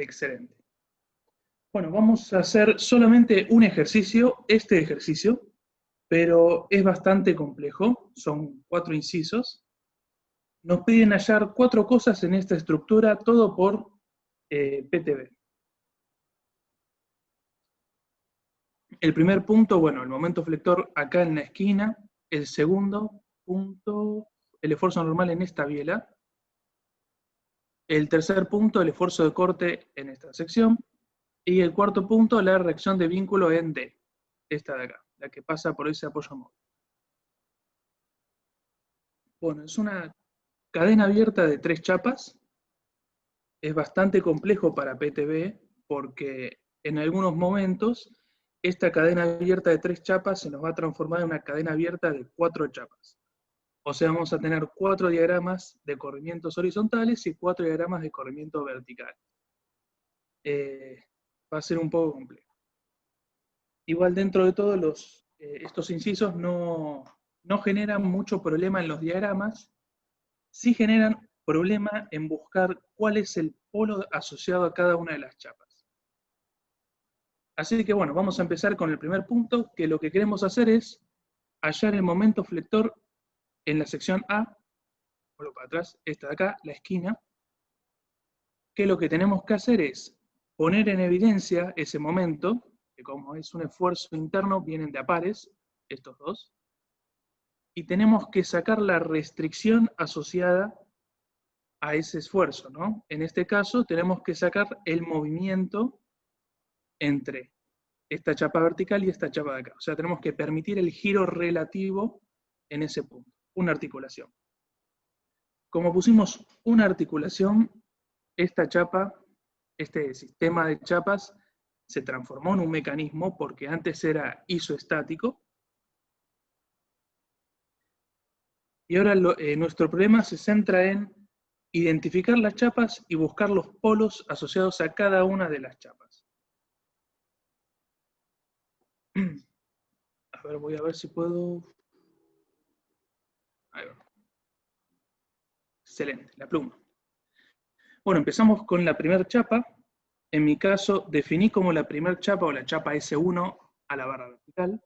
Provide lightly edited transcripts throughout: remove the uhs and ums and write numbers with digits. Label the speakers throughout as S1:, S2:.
S1: Excelente. Bueno, vamos a hacer solamente un ejercicio, este ejercicio, pero es bastante complejo, son 4 incisos. Nos piden hallar 4 cosas en esta estructura, todo por PTB. El primer punto, bueno, el momento flector acá en la esquina. El segundo punto, el esfuerzo normal en esta biela. El tercer punto, el esfuerzo de corte en esta sección. Y el cuarto punto, la reacción de vínculo en D, esta de acá, la que pasa por ese apoyo móvil. Bueno, es una cadena abierta de 3 chapas. Es bastante complejo para PTB porque en algunos momentos esta cadena abierta de 3 chapas se nos va a transformar en una cadena abierta de 4 chapas. O sea, vamos a tener 4 diagramas de corrimientos horizontales y 4 diagramas de corrimiento vertical. Va a ser un poco complejo. Igual dentro de todo, estos incisos no generan mucho problema en los diagramas, sí generan problema en buscar cuál es el polo asociado a cada una de las chapas. Así que bueno, vamos a empezar con el primer punto, que lo que queremos hacer es hallar el momento flector en la sección A, vuelvo para atrás, esta de acá, la esquina, que lo que tenemos que hacer es poner en evidencia ese momento, que como es un esfuerzo interno, vienen de a pares, estos dos, y tenemos que sacar la restricción asociada a ese esfuerzo, ¿no? En este caso tenemos que sacar el movimiento entre esta chapa vertical y esta chapa de acá. O sea, tenemos que permitir el giro relativo en ese punto, una articulación. Como pusimos una articulación, esta chapa, este sistema de chapas, se transformó en un mecanismo porque antes era isoestático. Y ahora nuestro problema se centra en identificar las chapas y buscar los polos asociados a cada una de las chapas. A ver, voy a ver si puedo... Ahí va. Excelente, la pluma. Bueno, empezamos con la primera chapa. En mi caso, definí como la primera chapa o la chapa S1 a la barra vertical.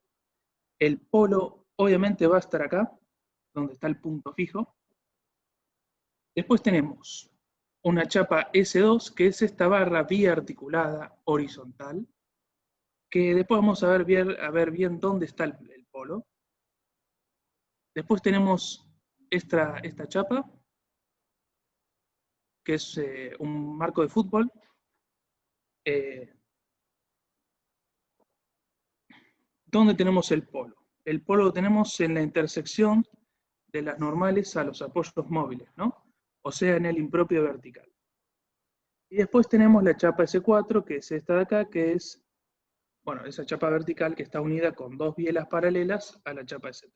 S1: El polo obviamente va a estar acá, donde está el punto fijo. Después tenemos una chapa S2, que es esta barra biarticulada horizontal, que después vamos a ver bien dónde está el polo. Después tenemos esta chapa, que es un marco de fútbol. ¿Dónde tenemos el polo? El polo lo tenemos en la intersección de las normales a los apoyos móviles, ¿no? O sea, en el impropio vertical. Y después tenemos la chapa S4, que es esta de acá, que es, bueno, esa chapa vertical que está unida con 2 bielas paralelas a la chapa S3.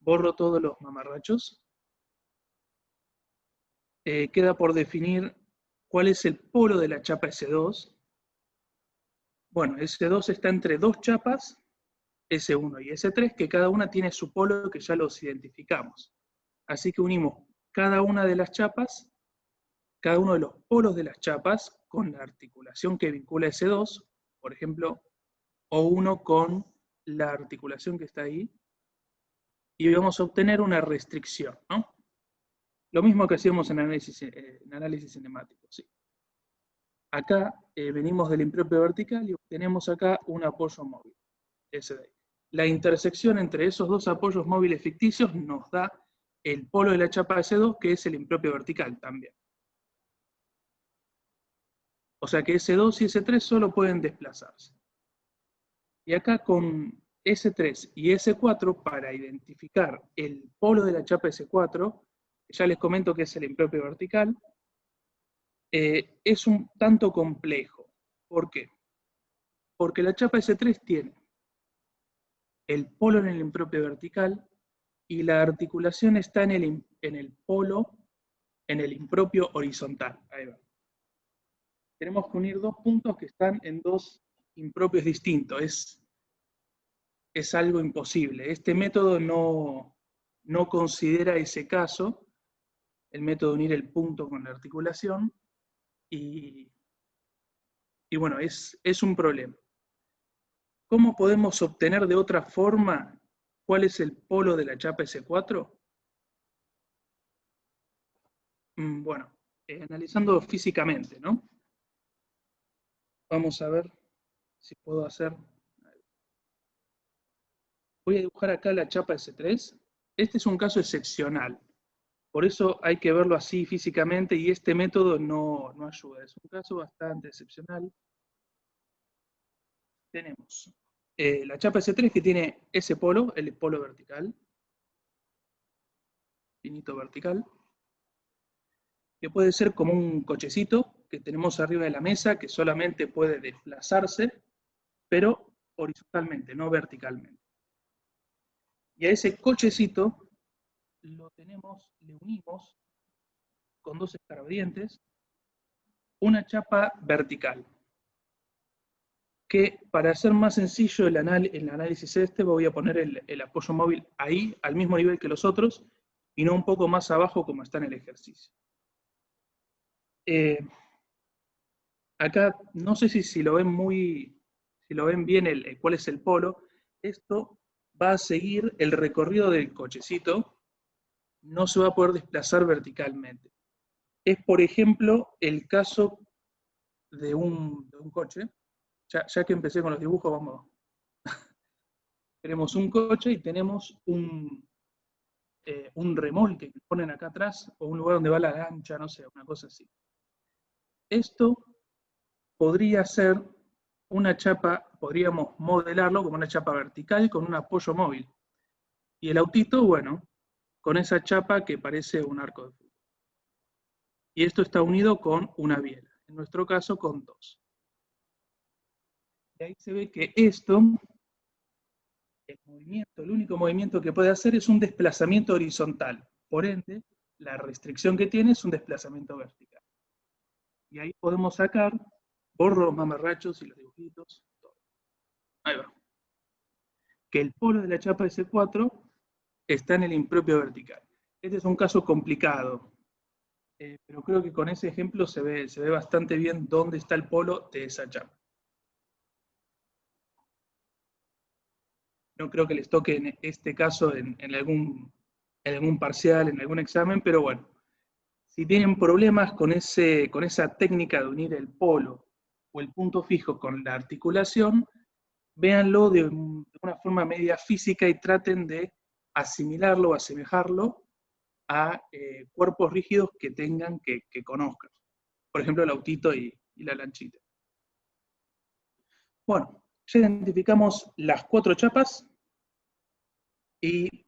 S1: Borro todos los mamarrachos. Queda por definir cuál es el polo de la chapa S2. Bueno, S2 está entre 2 chapas, S1 y S3, que cada una tiene su polo que ya los identificamos. Así que unimos cada una de las chapas, cada uno de los polos de las chapas, con la articulación que vincula S2, por ejemplo, o uno con la articulación que está ahí, y vamos a obtener una restricción, ¿no? Lo mismo que hacíamos en análisis cinemático, ¿sí? Acá venimos del impropio vertical y obtenemos acá un apoyo móvil, ese de ahí. La intersección entre esos dos apoyos móviles ficticios nos da el polo de la chapa S2, que es el impropio vertical también. O sea que S2 y S3 solo pueden desplazarse. Y acá con S3 y S4, para identificar el polo de la chapa S4, ya les comento que es el impropio vertical, es un tanto complejo. ¿Por qué? Porque la chapa S3 tiene el polo en el impropio vertical y la articulación está en el polo, en el impropio horizontal. Ahí va. Tenemos que unir 2 puntos que están en 2 impropios distintos. Es algo imposible. Este método no considera ese caso, el método de unir el punto con la articulación, y Y bueno, es un problema. ¿Cómo podemos obtener de otra forma cuál es el polo de la chapa S4? Bueno, analizando físicamente, ¿no? Vamos a ver si puedo hacer. Voy a dibujar acá la chapa S3. Este es un caso excepcional. Por eso hay que verlo así físicamente y este método no ayuda. Es un caso bastante excepcional. Tenemos la chapa S3 que tiene ese polo, el polo vertical, finito vertical, que puede ser como un cochecito que tenemos arriba de la mesa que solamente puede desplazarse, pero horizontalmente, no verticalmente. Y a ese cochecito le unimos con dos escarbadientes una chapa vertical, que para hacer más sencillo el análisis este voy a poner el apoyo móvil ahí, al mismo nivel que los otros, y no un poco más abajo como está en el ejercicio. Acá no sé si lo ven si lo ven bien cuál es el polo. Esto va a seguir el recorrido del cochecito, no se va a poder desplazar verticalmente. Es, por ejemplo, el caso de un coche. Ya que empecé con los dibujos, vamos. Tenemos un coche y tenemos un remolque que ponen acá atrás, o un lugar donde va la lancha, no sé, una cosa así. Esto podría ser una chapa, podríamos modelarlo como una chapa vertical con un apoyo móvil. Y el autito, bueno, con esa chapa que parece un arco de fútbol. Y esto está unido con una biela, en nuestro caso con dos. Y ahí se ve que esto, el único movimiento que puede hacer es un desplazamiento horizontal. Por ende, la restricción que tiene es un desplazamiento vertical. Y ahí podemos sacar, borro los mamarrachos y los dibujitos, todo. Ahí va. Que el polo de la chapa S4 está en el impropio vertical. Este es un caso complicado, pero creo que con ese ejemplo se ve bastante bien dónde está el polo de esa chapa. No creo que les toque en este caso en algún parcial, en algún examen, pero bueno, si tienen problemas con esa técnica de unir el polo o el punto fijo con la articulación, véanlo de una forma media física y traten de asimilarlo o asemejarlo a cuerpos rígidos que tengan que conozcan. Por ejemplo, el autito y la lanchita. Bueno, ya identificamos las 4 chapas y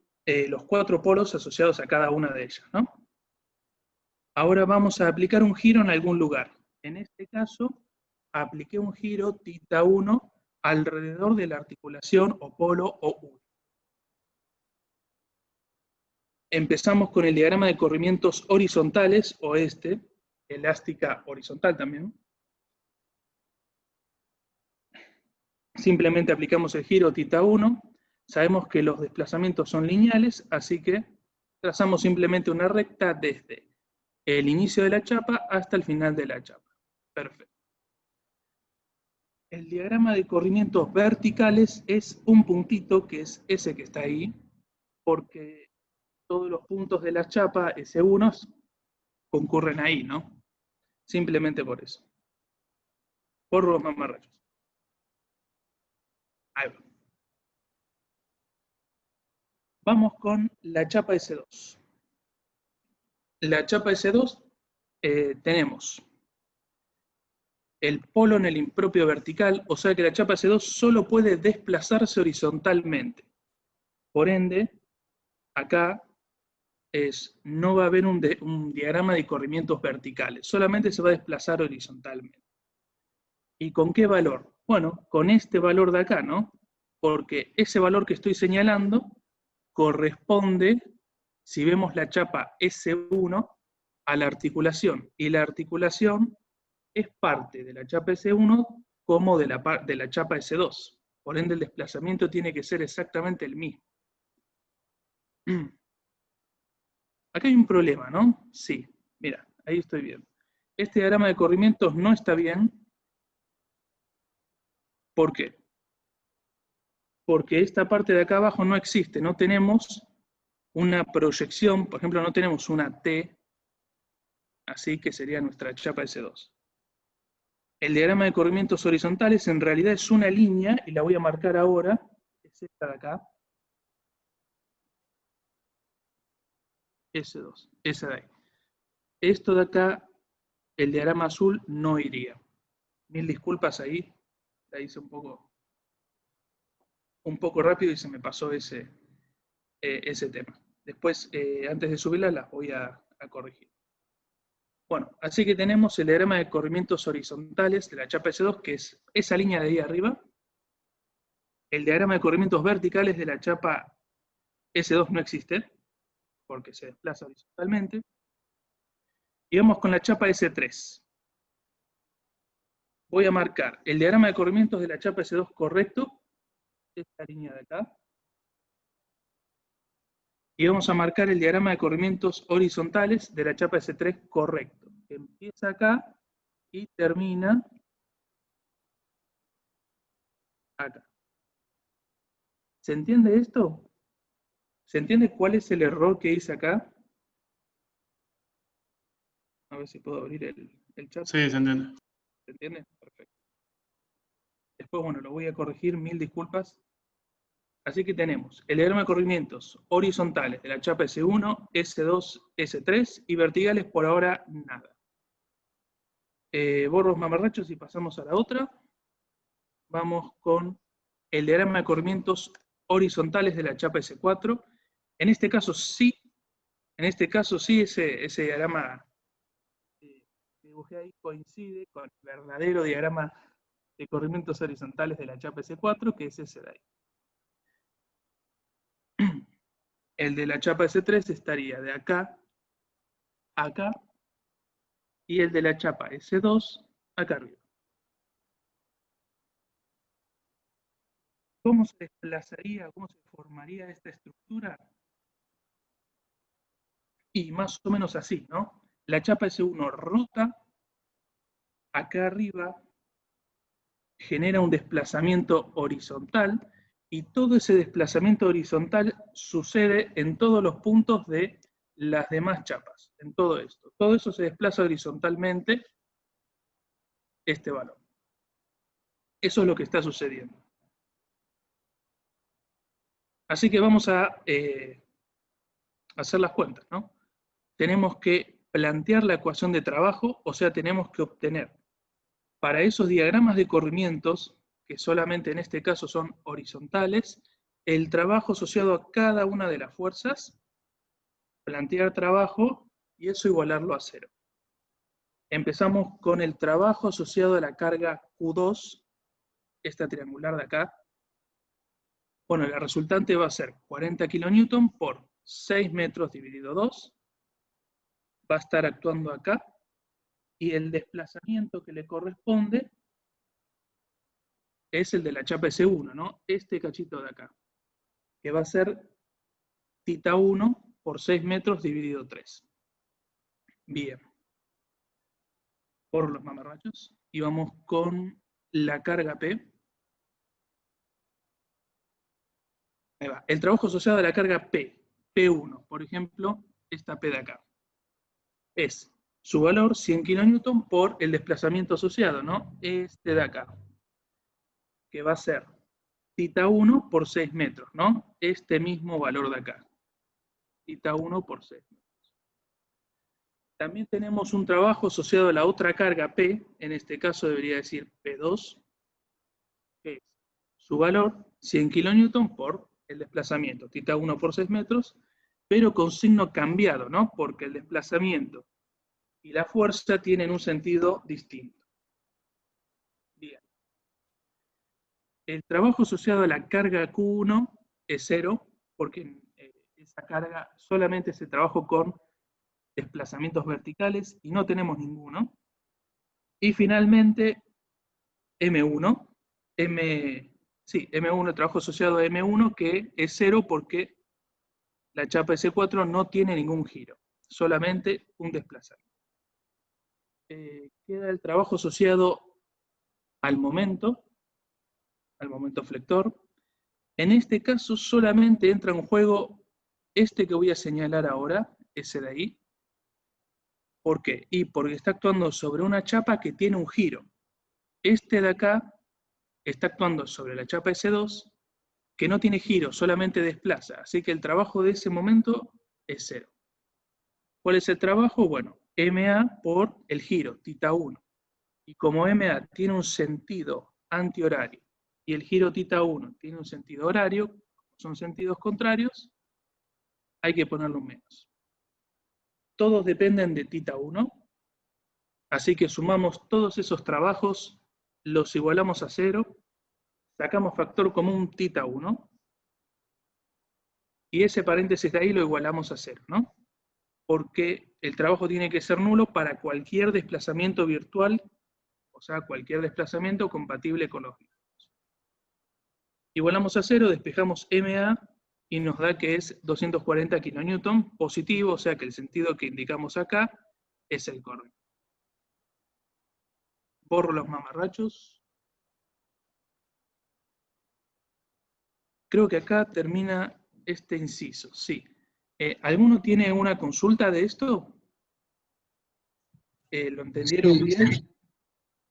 S1: los 4 polos asociados a cada una de ellas, ¿no? Ahora vamos a aplicar un giro en algún lugar. En este caso, apliqué un giro θ1 alrededor de la articulación o polo O1. Empezamos con el diagrama de corrimientos horizontales, o elástica horizontal también. Simplemente aplicamos el giro θ1. Sabemos que los desplazamientos son lineales, así que trazamos simplemente una recta desde el inicio de la chapa hasta el final de la chapa. Perfecto. El diagrama de corrimientos verticales es un puntito, que es ese que está ahí, porque todos los puntos de la chapa S1 concurren ahí, ¿no? Simplemente por eso. Por los mamarrachos. Ahí va. Vamos con la chapa S2. La chapa S2 tenemos el polo en el impropio vertical, o sea que la chapa S2 solo puede desplazarse horizontalmente. Por ende, acá no va a haber un diagrama de corrimientos verticales, solamente se va a desplazar horizontalmente. ¿Y con qué valor? Bueno, con este valor de acá, ¿no? Porque ese valor que estoy señalando corresponde, si vemos la chapa S1, a la articulación, y la articulación es parte de la chapa S1 como de la chapa S2. Por ende, el desplazamiento tiene que ser exactamente el mismo. Acá hay un problema, ¿no? Sí, mira, ahí estoy bien. Este diagrama de corrimientos no está bien, ¿Por qué? Porque esta parte de acá abajo no existe, no tenemos una proyección, por ejemplo, no tenemos una T, así que sería nuestra chapa S2. El diagrama de corrimientos horizontales en realidad es una línea, y la voy a marcar ahora, es esta de acá, S2, esa de ahí. Esto de acá, el diagrama azul no iría. Mil disculpas ahí, la hice un poco rápido y se me pasó ese tema. Después, antes de subirla, las voy a corregir. Bueno, así que tenemos el diagrama de corrimientos horizontales de la chapa S2, que es esa línea de ahí arriba. El diagrama de corrimientos verticales de la chapa S2 no existe, porque se desplaza horizontalmente. Y vamos con la chapa S3. Voy a marcar el diagrama de corrimientos de la chapa S2 correcto, esta línea de acá. Y vamos a marcar el diagrama de corrimientos horizontales de la chapa S3 correcto, que empieza acá y termina acá. ¿Se entiende esto? ¿Se entiende cuál es el error que hice acá? A ver si puedo abrir el chat.
S2: Sí, se entiende.
S1: ¿Se entiende? Perfecto. Después, bueno, lo voy a corregir, mil disculpas. Así que tenemos el diagrama de corrimientos horizontales de la chapa S1, S2, S3 y verticales por ahora nada. Borro los mamarrachos y pasamos a la otra. Vamos con el diagrama de corrimientos horizontales de la chapa S4. En este caso sí, ese diagrama que dibujé ahí coincide con el verdadero diagrama de corrimientos horizontales de la chapa S4, que es ese de ahí. El de la chapa S3 estaría de acá a acá, y el de la chapa S2 acá arriba. ¿Cómo se desplazaría, cómo se formaría esta estructura? Y más o menos así, ¿no? La chapa S1 rota acá arriba, genera un desplazamiento horizontal, y todo ese desplazamiento horizontal sucede en todos los puntos de las demás chapas, en todo esto. Todo eso se desplaza horizontalmente, este valor. Eso es lo que está sucediendo. Así que vamos a hacer las cuentas, ¿no? Tenemos que plantear la ecuación de trabajo, o sea, tenemos que obtener para esos diagramas de corrimientos, que solamente en este caso son horizontales, el trabajo asociado a cada una de las fuerzas, plantear trabajo y eso igualarlo a 0. Empezamos con el trabajo asociado a la carga Q2, esta triangular de acá. Bueno, la resultante va a ser 40 kN por 6 metros dividido 2. Va a estar actuando acá. Y el desplazamiento que le corresponde es el de la chapa S1, ¿no? Este cachito de acá, que va a ser tita 1 por 6 metros dividido 3. Bien. Por los mamarrachos. Y vamos con la carga P. Ahí va. El trabajo asociado a la carga P, P1, por ejemplo, esta P de acá, es su valor 100 kN por el desplazamiento asociado, ¿no? Este de acá, que va a ser tita 1 por 6 metros, ¿no? Este mismo valor de acá. Tita 1 por 6 metros. También tenemos un trabajo asociado a la otra carga P, en este caso debería decir P2, que es su valor 100 kN por el desplazamiento, tita 1 por 6 metros, pero con signo cambiado, ¿no? Porque el desplazamiento y la fuerza tienen un sentido distinto. Bien. El trabajo asociado a la carga Q1 es 0, porque esa carga solamente se trabajó con desplazamientos verticales y no tenemos ninguno. Y finalmente, M1, M1, el trabajo asociado a M1, que es 0 porque la chapa S4 no tiene ningún giro, solamente un desplazamiento. Queda el trabajo asociado al momento, al momento flector. En este caso solamente entra en juego este que voy a señalar ahora, ese de ahí. ¿Por qué? Y porque está actuando sobre una chapa que tiene un giro. Este de acá está actuando sobre la chapa S2, que no tiene giro, solamente desplaza. Así que el trabajo de ese momento es 0. ¿Cuál es el trabajo? Bueno, MA por el giro, θ1. Y como MA tiene un sentido antihorario y el giro θ1 tiene un sentido horario, son sentidos contrarios, hay que ponerlo en menos. Todos dependen de θ1, así que sumamos todos esos trabajos, los igualamos a 0, sacamos factor común θ1, y ese paréntesis de ahí lo igualamos a 0, ¿no? Porque el trabajo tiene que ser nulo para cualquier desplazamiento virtual, o sea, cualquier desplazamiento compatible con los gráficos. Igualamos a 0, despejamos MA y nos da que es 240 kN positivo, o sea que el sentido que indicamos acá es el correcto. Borro los mamarrachos. Creo que acá termina este inciso, sí. ¿Alguno tiene una consulta de esto? ¿Lo entendieron bien?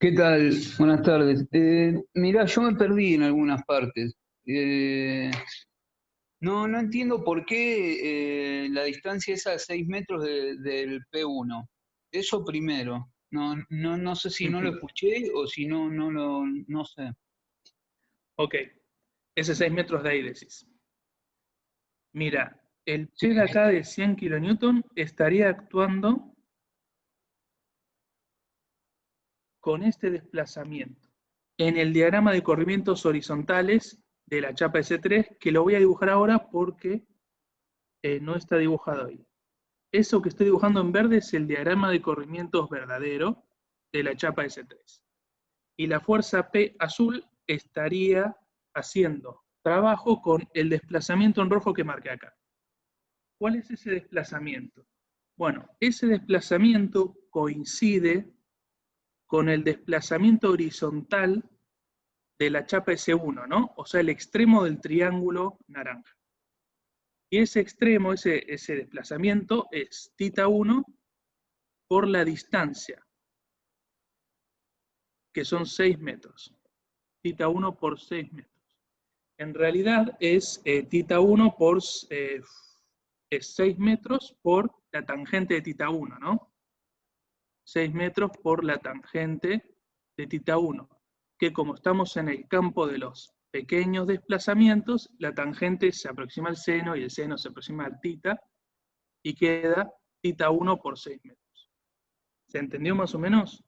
S2: ¿Qué tal? Buenas tardes. Mirá, yo me perdí en algunas partes. No entiendo por qué la distancia es a 6 metros del P1. Eso primero. No sé si no lo escuché o si no sé.
S1: Ok, ese 6 metros de ahí decís. Mira, el
S2: Sí,
S1: P de acá de 100 kN estaría actuando con este desplazamiento en el diagrama de corrimientos horizontales de la chapa S3, que lo voy a dibujar ahora porque no está dibujado ahí. Eso que estoy dibujando en verde es el diagrama de corrimientos verdadero de la chapa S3. Y la fuerza P azul estaría haciendo trabajo con el desplazamiento en rojo que marqué acá. ¿Cuál es ese desplazamiento? Bueno, ese desplazamiento coincide con el desplazamiento horizontal de la chapa S1, ¿no? O sea, el extremo del triángulo naranja. Y ese extremo, ese desplazamiento es θ1 por la distancia, que son 6 metros. θ1 por 6 metros. En realidad es θ1 por 6 metros por la tangente de θ1, ¿no? 6 metros por la tangente de θ1, que como estamos en el campo de los pequeños desplazamientos, la tangente se aproxima al seno y el seno se aproxima al θ, y queda θ1 por 6 metros. ¿Se entendió más o menos?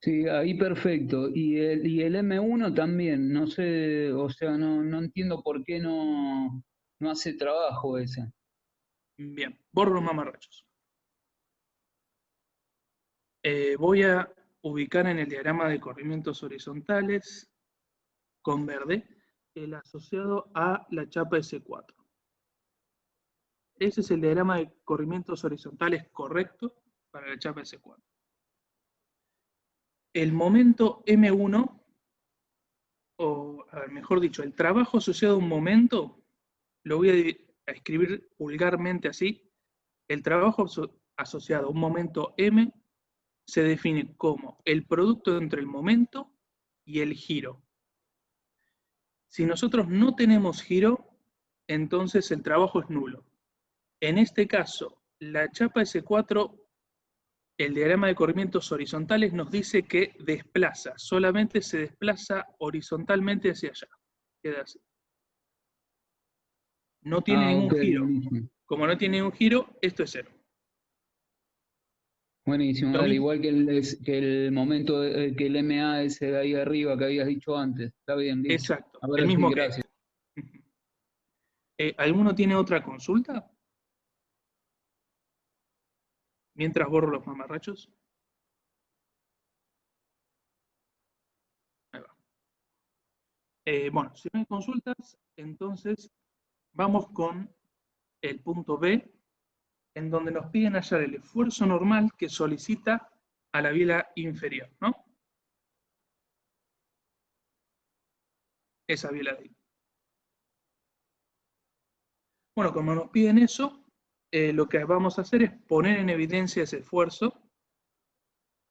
S2: sí, ahí perfecto. Y el M1 también, no sé, o sea, no entiendo por qué no hace trabajo ese.
S1: Bien, borro los mamarrachos. Voy a ubicar en el diagrama de corrimientos horizontales con verde el asociado a la chapa S4. Ese es el diagrama de corrimientos horizontales correcto para la chapa S4. El momento M1, o a ver, mejor dicho, el trabajo asociado a un momento, lo voy a escribir vulgarmente así. El trabajo asociado a un momento M se define como el producto entre el momento y el giro. Si nosotros no tenemos giro, entonces el trabajo es nulo. En este caso, la chapa S4, el diagrama de corrimientos horizontales nos dice que desplaza, solamente se desplaza horizontalmente hacia allá. Queda así. No tiene
S2: Ah,
S1: ningún
S2: ok,
S1: giro.
S2: buenísimo.
S1: Como no tiene ningún giro, esto es 0.
S2: Buenísimo,
S1: Lo
S2: dale,
S1: mismo.
S2: igual que el momento, que el MA ese de ahí arriba que habías dicho antes. Está bien, listo.
S1: Exacto, el
S2: Ahora sí,
S1: mismo que
S2: gracias.
S1: este. ¿Alguno tiene otra consulta? Mientras borro los mamarrachos. Ahí va. Bueno, si no hay consultas, entonces vamos con el punto B, en donde nos piden hallar el esfuerzo normal que solicita a la biela inferior, ¿no? esa biela de ahí. Bueno, como nos piden eso, lo que vamos a hacer es poner en evidencia ese esfuerzo.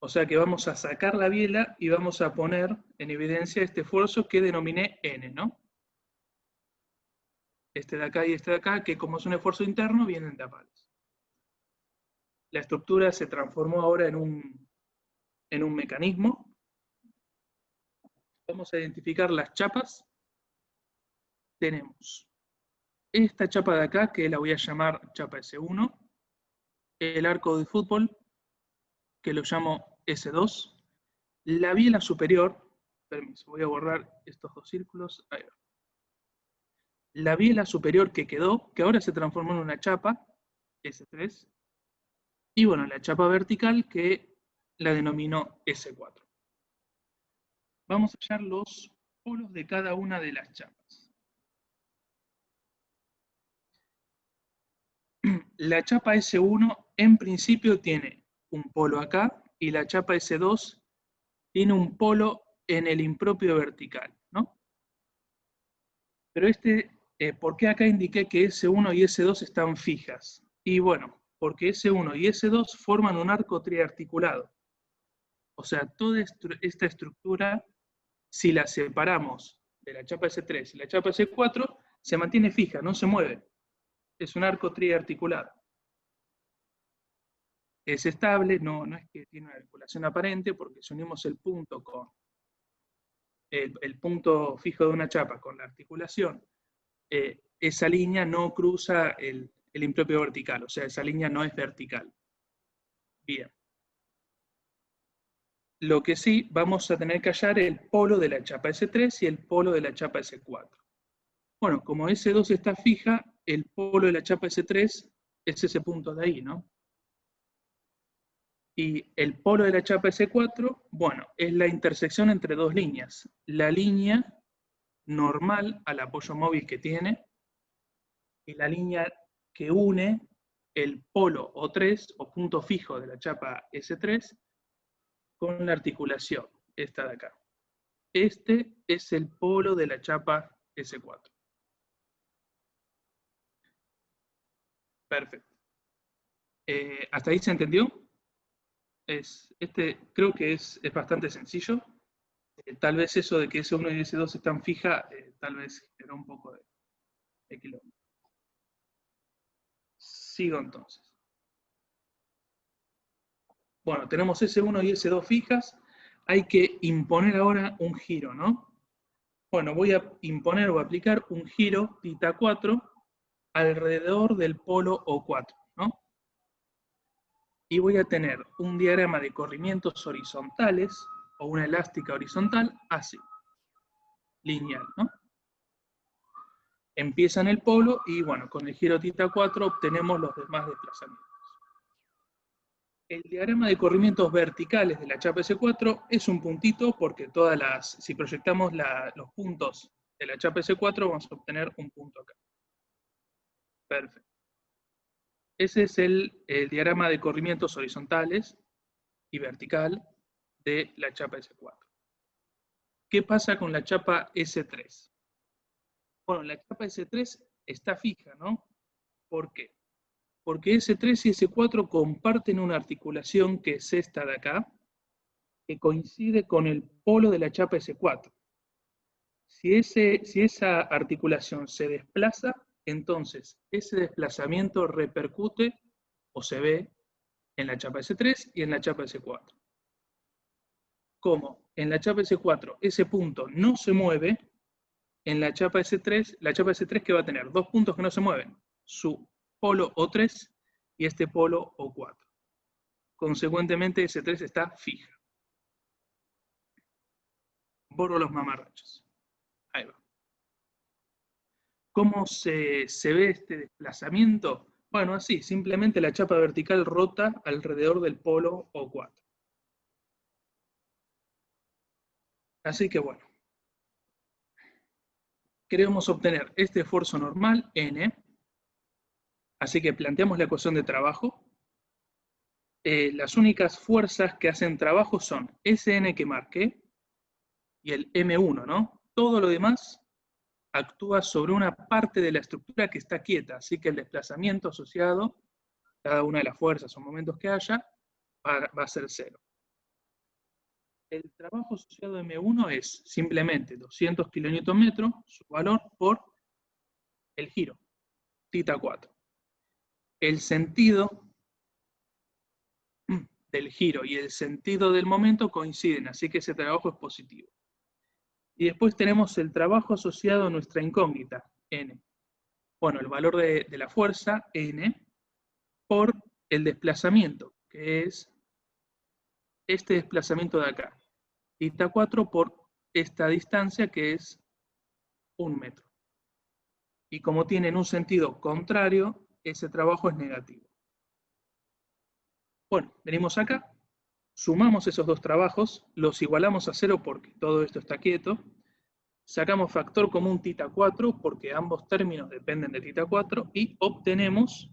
S1: O sea que vamos a sacar la biela y vamos a poner en evidencia este esfuerzo que denominé N, ¿no? Este de acá y este de acá, que como es un esfuerzo interno, vienen de a pares. La estructura se transformó ahora en un mecanismo. Vamos a identificar las chapas. Tenemos esta chapa de acá, que la voy a llamar chapa S1. El arco de fútbol, que lo llamo S2. La biela superior, permiso, voy a borrar estos dos círculos. Ahí va. La biela superior que quedó, que ahora se transformó en una chapa, S3. Y bueno, la chapa vertical que la denominó S4. Vamos a hallar los polos de cada una de las chapas. La chapa S1 en principio tiene un polo acá y la chapa S2 tiene un polo en el impropio vertical, ¿no? Pero ¿por qué acá indiqué que S1 y S2 están fijas? Y bueno, porque S1 y S2 forman un arco triarticulado. O sea, toda esta estructura, si la separamos de la chapa S3 y la chapa S4, se mantiene fija, no se mueve. Es un arco triarticulado. Es estable, no es que tiene una articulación aparente, porque si unimos el punto con el punto fijo de una chapa con la articulación, esa línea no cruza el impropio vertical, o sea, esa línea no es vertical. Bien. Lo que sí, vamos a tener que hallar el polo de la chapa S3 y el polo de la chapa S4. Bueno, como S2 está fija, el polo de la chapa S3 es ese punto de ahí, ¿no? Y el polo de la chapa S4, bueno, es la intersección entre dos líneas. La línea normal al apoyo móvil que tiene y la línea que une el polo O3 o punto fijo de la chapa S3 con la articulación, esta de acá. Este es el polo de la chapa S4. Perfecto. ¿Hasta ahí se entendió? Creo que es bastante sencillo. Tal vez eso de que S1 y S2 están fijas, tal vez genera un poco de quilombo. Sigo entonces. Bueno, tenemos S1 y S2 fijas. Hay que imponer ahora un giro, ¿no? Bueno, voy a imponer o aplicar un giro θ 4 alrededor del polo O4, ¿no? Y voy a tener un diagrama de corrimientos horizontales o una elástica horizontal así, lineal, ¿no? Empieza en el polo y bueno, con el giro θ 4 obtenemos los demás desplazamientos. El diagrama de corrimientos verticales de la chapa S4 es un puntito porque si proyectamos los puntos de la chapa S4 vamos a obtener un punto acá. Perfecto. Ese es el diagrama de corrimientos horizontales y vertical de la chapa S4. ¿Qué pasa con la chapa S3? Bueno, la chapa S3 está fija, ¿no? ¿Por qué? Porque S3 y S4 comparten una articulación que es esta de acá, que coincide con el polo de la chapa S4. Si esa articulación se desplaza, entonces ese desplazamiento repercute o se ve en la chapa S3 y en la chapa S4. Como en la chapa S4 ese punto no se mueve, en la chapa S3 que va a tener dos puntos que no se mueven, su polo O3 y este polo O4. Consecuentemente S3 está fija. Borro los mamarrachos. Ahí va. ¿Cómo se ve este desplazamiento? Bueno, así, simplemente la chapa vertical rota alrededor del polo O4. Así que bueno, queremos obtener este esfuerzo normal, N, así que planteamos la ecuación de trabajo. Las únicas fuerzas que hacen trabajo son Sn que marqué y el M1, ¿no? Todo lo demás actúa sobre una parte de la estructura que está quieta, así que el desplazamiento asociado, cada una de las fuerzas o momentos que haya, va a ser 0. El trabajo asociado a M1 es simplemente 200 kN, su valor por el giro, θ4. El sentido del giro y el sentido del momento coinciden, así que ese trabajo es positivo. Y después tenemos el trabajo asociado a nuestra incógnita, N. Bueno, el valor de la fuerza, N, por el desplazamiento, que es este desplazamiento de acá. θ4 por esta distancia, que es 1 metro. Y como tienen un sentido contrario, ese trabajo es negativo. Bueno, venimos acá, sumamos esos dos trabajos, los igualamos a 0 porque todo esto está quieto, sacamos factor común θ4 porque ambos términos dependen de θ4 y obtenemos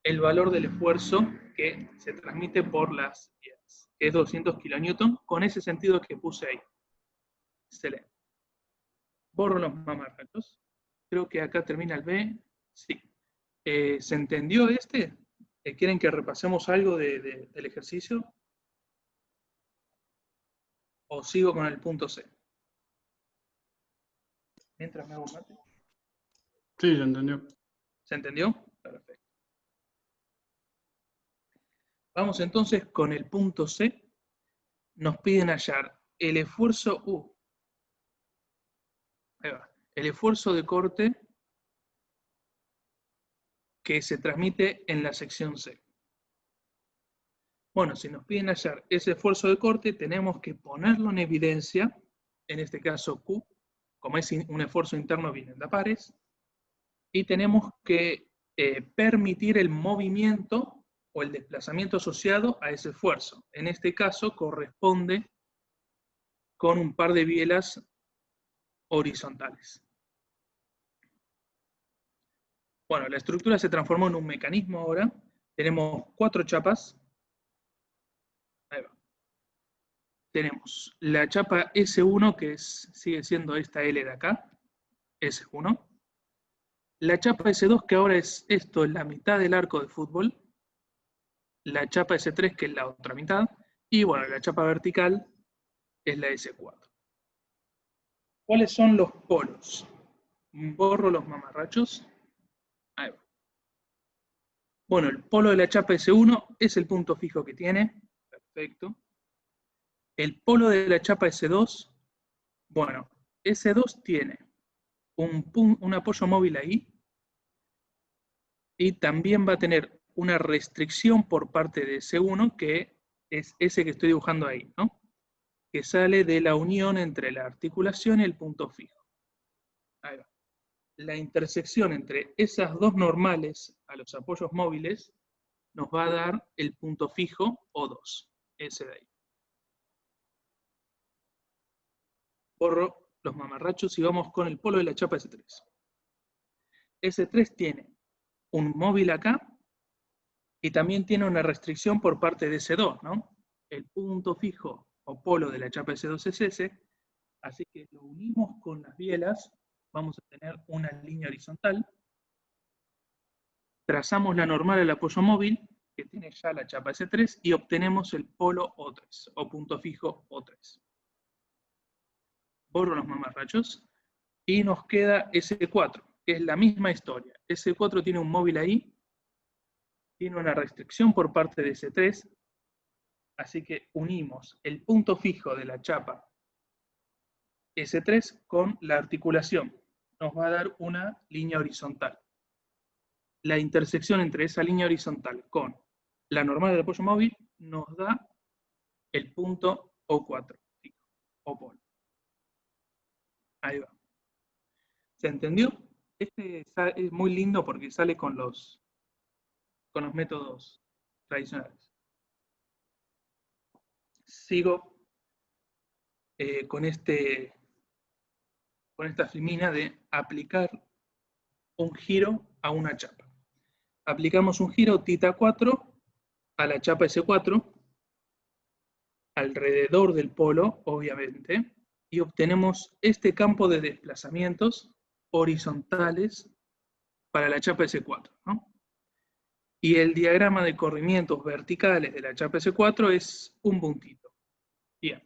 S1: el valor del esfuerzo que se transmite por las vías, que es 200 kN, con ese sentido que puse ahí. Excelente. Borro los mamarrachos. Creo que acá termina el B. Sí. ¿Se entendió este? ¿Quieren que repasemos algo del ejercicio? ¿O sigo con el punto C? Mientras me hago un mate.
S3: Sí, se entendió.
S1: ¿Se entendió? Perfecto. Vamos entonces con el punto C. Nos piden hallar el esfuerzo U. Ahí va. El esfuerzo de corte que se transmite en la sección C. Bueno, si nos piden hallar ese esfuerzo de corte, tenemos que ponerlo en evidencia, en este caso Q, como es un esfuerzo interno vienen de pares, y tenemos que permitir el movimiento o el desplazamiento asociado a ese esfuerzo. En este caso corresponde con un par de bielas horizontales. Bueno, la estructura se transformó en un mecanismo ahora. Tenemos 4 chapas. Ahí va. Tenemos la chapa S1, que sigue siendo esta L de acá, S1. La chapa S2, que ahora es esto, es la mitad del arco de fútbol. La chapa S3, que es la otra mitad. Y bueno, la chapa vertical es la S4. ¿Cuáles son los polos? Borro los mamarrachos. Ahí va. Bueno, el polo de la chapa S1 es el punto fijo que tiene. Perfecto. El polo de la chapa S2, bueno, S2 tiene un apoyo móvil ahí y también va a tener una restricción por parte de S1, que es ese que estoy dibujando ahí, ¿no? Que sale de la unión entre la articulación y el punto fijo. Ahí va. La intersección entre esas dos normales a los apoyos móviles nos va a dar el punto fijo O2, ese de ahí. Borro los mamarrachos y vamos con el polo de la chapa S3. S3 tiene un móvil acá y también tiene una restricción por parte de S2, ¿no? El punto fijo o polo de la chapa S2 es ese, así que lo unimos con las bielas, vamos a tener una línea horizontal, trazamos la normal al apoyo móvil, que tiene ya la chapa S3, y obtenemos el polo O3, o punto fijo O3. Borro los mamarrachos, y nos queda S4, que es la misma historia. S4 tiene un móvil ahí, tiene una restricción por parte de S3, así que unimos el punto fijo de la chapa S3 con la articulación. Nos va a dar una línea horizontal. La intersección entre esa línea horizontal con la normal del apoyo móvil nos da el punto O4, o polo. Ahí va. ¿Se entendió? Este es muy lindo porque sale con los métodos tradicionales. Sigo con esta filmina de aplicar un giro a una chapa. Aplicamos un giro θ4 a la chapa S4, alrededor del polo, obviamente, y obtenemos este campo de desplazamientos horizontales para la chapa S4, ¿no? Y el diagrama de corrimientos verticales de la chapa S4 es un puntito. Bien.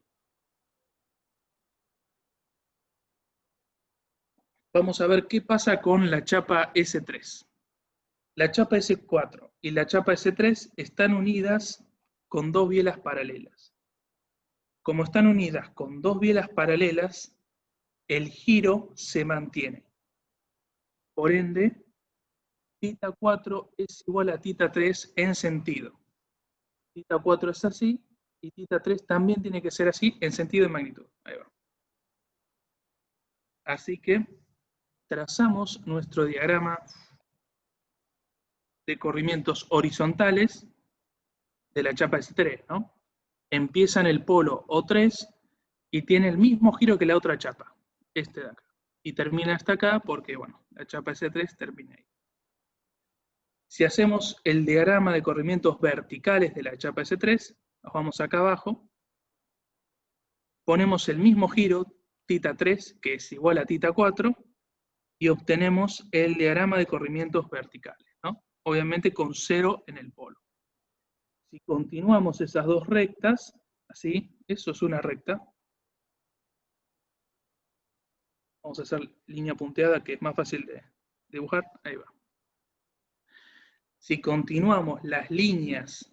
S1: Vamos a ver qué pasa con la chapa S3. La chapa S4 y la chapa S3 están unidas con dos bielas paralelas. Como están unidas con dos bielas paralelas, el giro se mantiene. Por ende, θ 4 es igual a θ 3 en sentido. θ 4 es así y θ 3 también tiene que ser así en sentido de magnitud. Ahí va. Así que trazamos nuestro diagrama de corrimientos horizontales de la chapa S3, ¿no? Empieza en el polo O3 y tiene el mismo giro que la otra chapa, este de acá. Y termina hasta acá porque, bueno, la chapa S3 termina ahí. Si hacemos el diagrama de corrimientos verticales de la chapa S3, nos vamos acá abajo, ponemos el mismo giro, θ 3, que es igual a θ 4, y obtenemos el diagrama de corrimientos verticales, ¿no? Obviamente con 0 en el polo. Si continuamos esas dos rectas, así, eso es una recta. Vamos a hacer línea punteada, que es más fácil de dibujar. Ahí va. Si continuamos las líneas,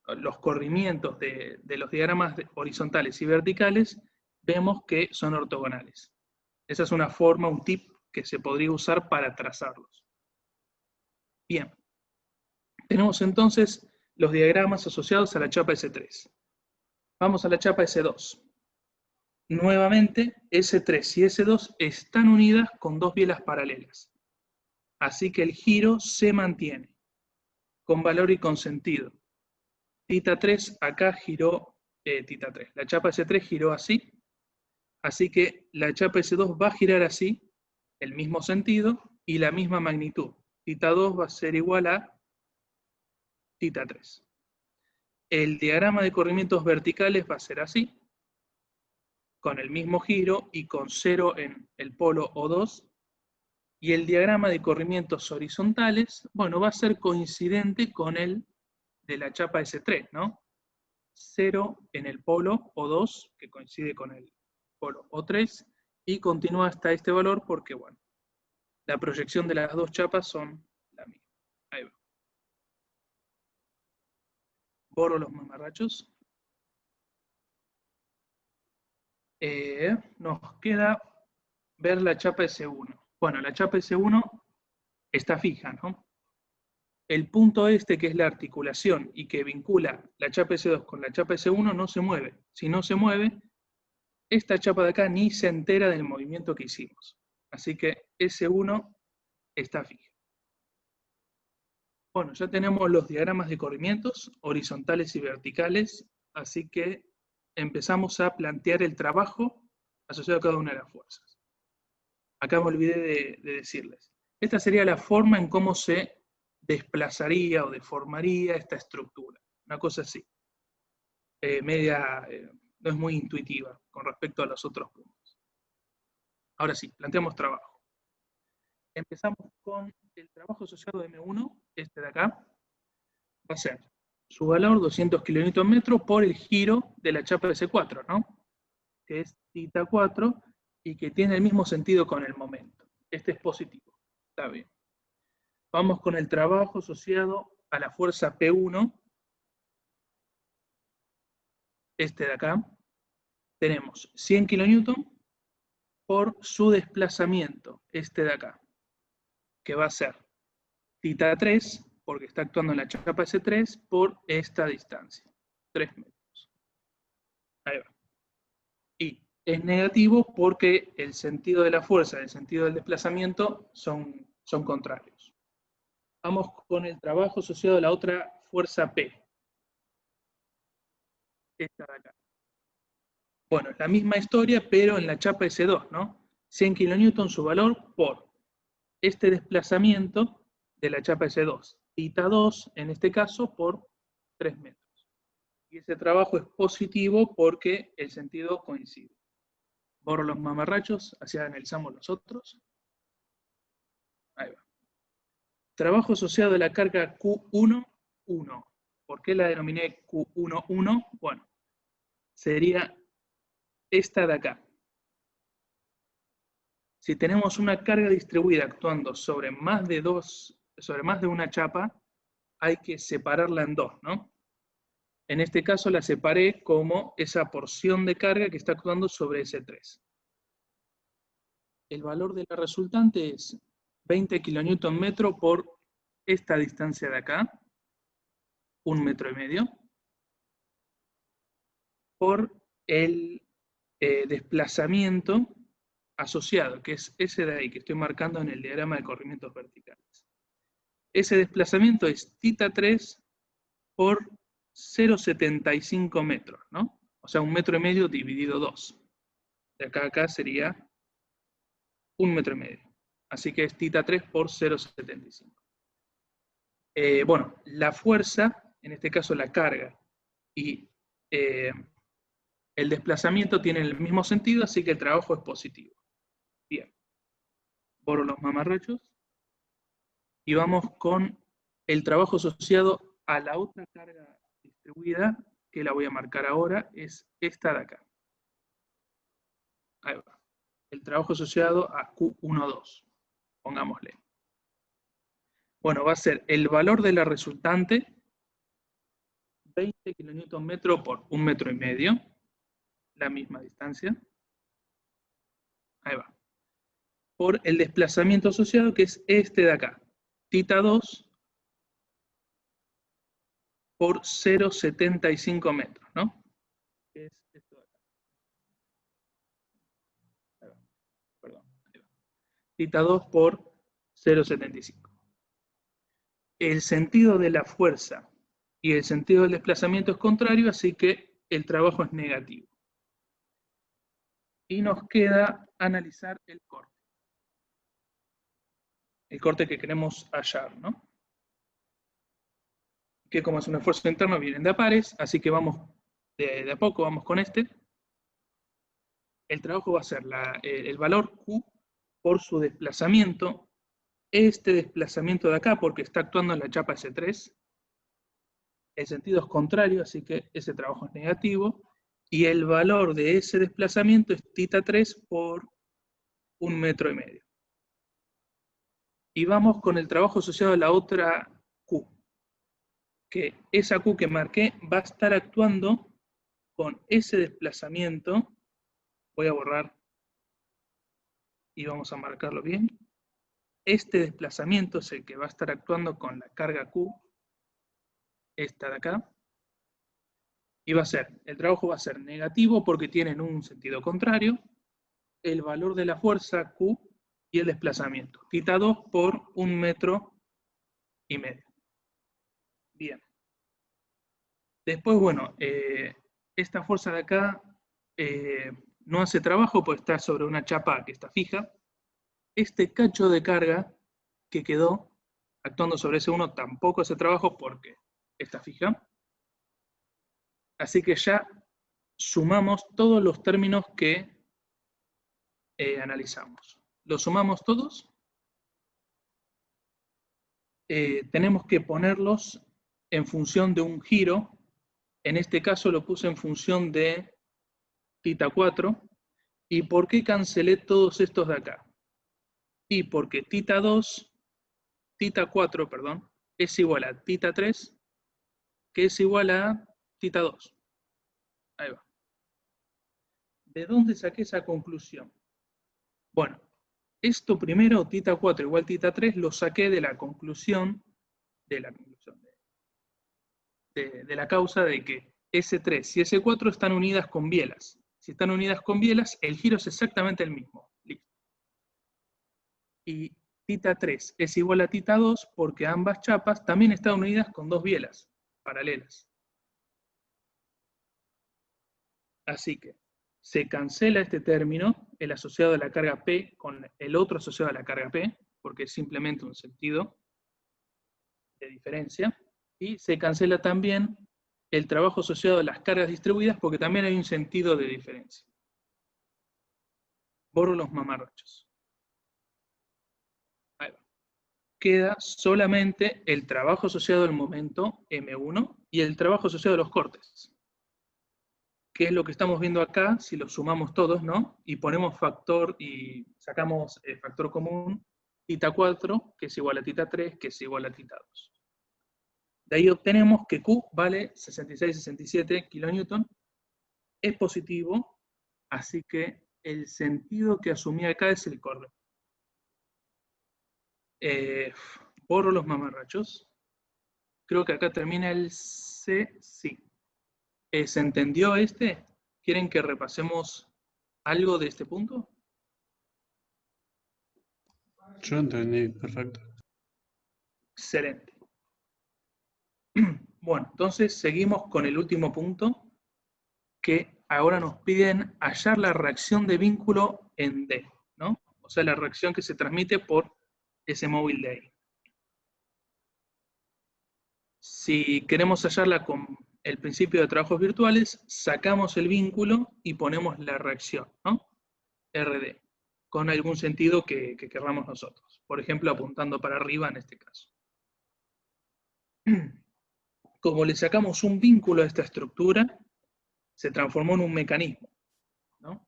S1: los corrimientos de los diagramas horizontales y verticales, vemos que son ortogonales. Esa es una forma, un tip que se podría usar para trazarlos. Bien. Tenemos entonces los diagramas asociados a la chapa S3. Vamos a la chapa S2. Nuevamente, S3 y S2 están unidas con dos bielas paralelas. Así que el giro se mantiene, con valor y con sentido. θ 3 acá giró, θ 3. La chapa S3 giró así. Así que la chapa S2 va a girar así, el mismo sentido y la misma magnitud. θ 2 va a ser igual a θ 3. El diagrama de corrimientos verticales va a ser así, con el mismo giro y con 0 en el polo O2. Y el diagrama de corrimientos horizontales, bueno, va a ser coincidente con el de la chapa S3, ¿no? 0 en el polo O2, que coincide con el polo O3, y continúa hasta este valor porque, bueno, la proyección de las dos chapas son la misma. Ahí va. Borro los mamarrachos. Nos queda ver la chapa S1. Bueno, la chapa S1 está fija, ¿no? El punto este, que es la articulación y que vincula la chapa S2 con la chapa S1, no se mueve. Si no se mueve, esta chapa de acá ni se entera del movimiento que hicimos. Así que S1 está fija. Bueno, ya tenemos los diagramas de corrimientos horizontales y verticales, así que empezamos a plantear el trabajo asociado a cada una de las fuerzas. Acá me olvidé de decirles. Esta sería la forma en cómo se desplazaría o deformaría esta estructura. Una cosa así. No es muy intuitiva con respecto a los otros puntos. Ahora sí, planteamos trabajo. Empezamos con el trabajo asociado de M1, este de acá. Va a ser su valor 200 kN por el giro de la chapa S4, ¿no? Que es θ 4 y que tiene el mismo sentido con el momento. Este es positivo. Está bien. Vamos con el trabajo asociado a la fuerza P1. Este de acá. Tenemos 100 kN por su desplazamiento, este de acá, que va a ser θ 3, porque está actuando en la chapa S3, por esta distancia, 3 metros. Ahí va. Y es negativo porque el sentido de la fuerza y el sentido del desplazamiento son contrarios. Vamos con el trabajo asociado a la otra fuerza P. Esta de acá. Bueno, es la misma historia, pero en la chapa S2, ¿no? 100 kN su valor por este desplazamiento de la chapa S2. θ 2, en este caso, por 3 metros. Y ese trabajo es positivo porque el sentido coincide. Borro los mamarrachos, así analizamos los otros. trabajo asociado a la carga Q1, 1. ¿Por qué la denominé Q1, 1? Bueno, sería esta de acá. Si tenemos una carga distribuida actuando sobre más de una chapa, hay que separarla en dos, ¿no? En este caso la separé como esa porción de carga que está actuando sobre ese 3. El valor de la resultante es 20 kN por esta distancia de acá, 1,5 metros, por el desplazamiento asociado, que es ese de ahí, que estoy marcando en el diagrama de corrimientos verticales. Ese desplazamiento es θ3 por 0,75 metros, ¿no? O sea, 1,5 metros dividido 2. De acá a acá sería 1,5 metros. Así que es θ3 por 0,75. Bueno, la fuerza, en este caso la carga, y el desplazamiento tienen el mismo sentido, así que el trabajo es positivo. Bien. Borro los mamarrachos. Y vamos con el trabajo asociado a la otra carga distribuida, que la voy a marcar ahora, es esta de acá. Ahí va. El trabajo asociado a Q12, pongámosle. Bueno, va a ser el valor de la resultante, 20 kN por 1,5 metros, la misma distancia. Ahí va. Por el desplazamiento asociado, que es este de acá, θ2 por 0,75 metros, ¿no? Que es esto de acá. Ahí va. Perdón. Ahí va. θ2 por 0,75. El sentido de la fuerza y el sentido del desplazamiento es contrario, así que el trabajo es negativo. Y nos queda analizar el corte. El corte que queremos hallar, ¿no? Que como es un esfuerzo interno, vienen de a pares, así que vamos de a poco, vamos con este. El trabajo va a ser el valor Q por su desplazamiento. Este desplazamiento de acá, porque está actuando en la chapa S3, el sentido es contrario, así que ese trabajo es negativo, y el valor de ese desplazamiento es θ3 por 1,5 metros. Y vamos con el trabajo asociado a la otra Q, que esa Q que marqué va a estar actuando con ese desplazamiento. Voy a borrar y vamos a marcarlo bien. Este desplazamiento es el que va a estar actuando con la carga Q, esta de acá, y el trabajo va a ser negativo porque tienen un sentido contrario, el valor de la fuerza Q y el desplazamiento, θ2 por 1,5 metros. Bien. Después, bueno, esta fuerza de acá no hace trabajo porque está sobre una chapa que está fija. Este cacho de carga que quedó actuando sobre ese 1 tampoco hace trabajo porque está fija. Así que ya sumamos todos los términos que analizamos. ¿Los sumamos todos? Tenemos que ponerlos en función de un giro. En este caso lo puse en función de θ4. ¿Y por qué cancelé todos estos de acá? Y porque θ4, perdón, es igual a θ3, que es igual a θ2. Ahí va. ¿De dónde saqué esa conclusión? Bueno, esto primero, θ4 igual θ3, lo saqué de la conclusión, de la causa de que S3 y S4 están unidas con bielas. Si están unidas con bielas, el giro es exactamente el mismo. Listo. Y θ3 es igual a θ2 porque ambas chapas también están unidas con dos bielas paralelas. Así que se cancela este término, el asociado a la carga P, con el otro asociado a la carga P, porque es simplemente un sentido de diferencia. Y se cancela también el trabajo asociado a las cargas distribuidas, porque también hay un sentido de diferencia. Borro los mamarrachos. Ahí va. queda solamente el trabajo asociado al momento M1 y el trabajo asociado a los cortes, que es lo que estamos viendo acá, si lo sumamos todos, ¿no? Y ponemos factor y sacamos el factor común, θ 4, que es igual a θ 3, que es igual a θ 2. De ahí obtenemos que Q vale 66,67 kN, es positivo, así que el sentido que asumí acá es el correcto. Borro los mamarrachos. Creo que acá termina el C, sí. ¿Se entendió este? ¿Quieren que repasemos algo de este punto?
S3: Yo entendí, perfecto.
S1: Excelente. Bueno, entonces seguimos con el último punto, que ahora nos piden hallar la reacción de vínculo en D, ¿no? O sea, la reacción que se transmite por ese móvil de ahí. Si queremos hallarla con el principio de trabajos virtuales, sacamos el vínculo y ponemos la reacción, ¿no? RD, con algún sentido que querramos nosotros. Por ejemplo, apuntando para arriba en este caso. Como le sacamos un vínculo a esta estructura, se transformó en un mecanismo, ¿no?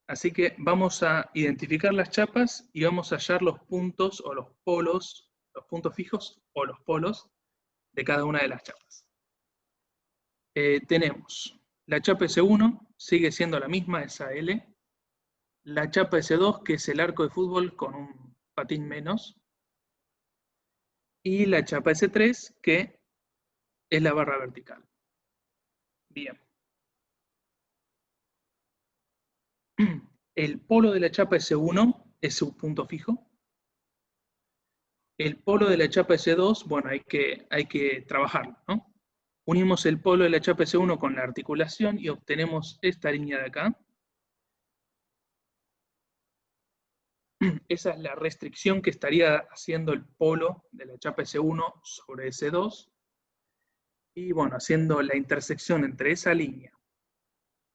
S1: Así que vamos a identificar las chapas y vamos a hallar los puntos o los polos, los puntos fijos o los polos de cada una de las chapas. Tenemos la chapa S1, sigue siendo la misma, esa L. La chapa S2, que es el arco de fútbol con un patín menos. Y la chapa S3, que es la barra vertical. Bien. El polo de la chapa S1 es su punto fijo. El polo de la chapa S2, bueno, hay que trabajarlo, ¿no? Unimos el polo de la chapa S1 con la articulación y obtenemos esta línea de acá. Esa es la restricción que estaría haciendo el polo de la chapa S1 sobre S2. Y bueno, haciendo la intersección entre esa línea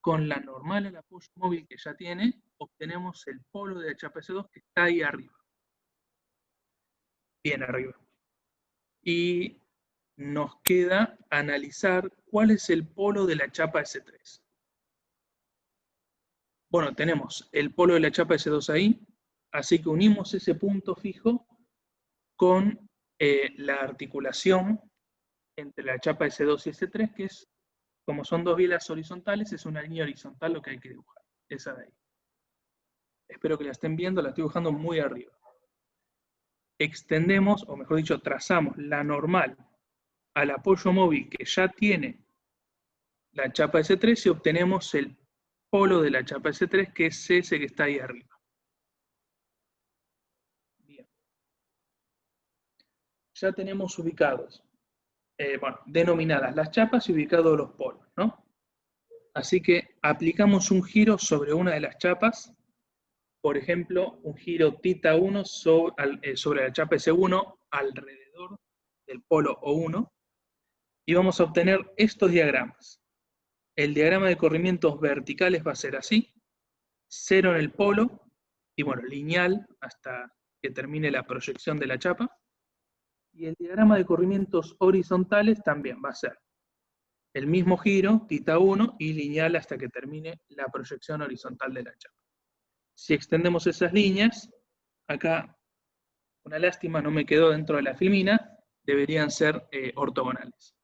S1: con la normal al apoyo móvil que ya tiene, obtenemos el polo de la chapa S2 que está ahí arriba. Bien arriba. Y nos queda analizar cuál es el polo de la chapa S3. Bueno, tenemos el polo de la chapa S2 ahí, así que unimos ese punto fijo con la articulación entre la chapa S2 y S3, que es, como son dos vilas horizontales, es una línea horizontal lo que hay que dibujar, esa de ahí. Espero que la estén viendo, la estoy dibujando muy arriba. Extendemos, o mejor dicho, trazamos la normal al apoyo móvil que ya tiene la chapa S3 y obtenemos el polo de la chapa S3, que es ese que está ahí arriba. Bien. Ya tenemos ubicados, bueno, denominadas las chapas y ubicados los polos, ¿no? Así que aplicamos un giro sobre una de las chapas, por ejemplo, un giro θ1 sobre la chapa S1 alrededor del polo O1, y vamos a obtener estos diagramas. El diagrama de corrimientos verticales va a ser así, 0 en el polo, y bueno, lineal hasta que termine la proyección de la chapa. Y el diagrama de corrimientos horizontales también va a ser el mismo giro, θ1, y lineal hasta que termine la proyección horizontal de la chapa. Si extendemos esas líneas, acá, una lástima, no me quedó dentro de la filmina, deberían ser ortogonales.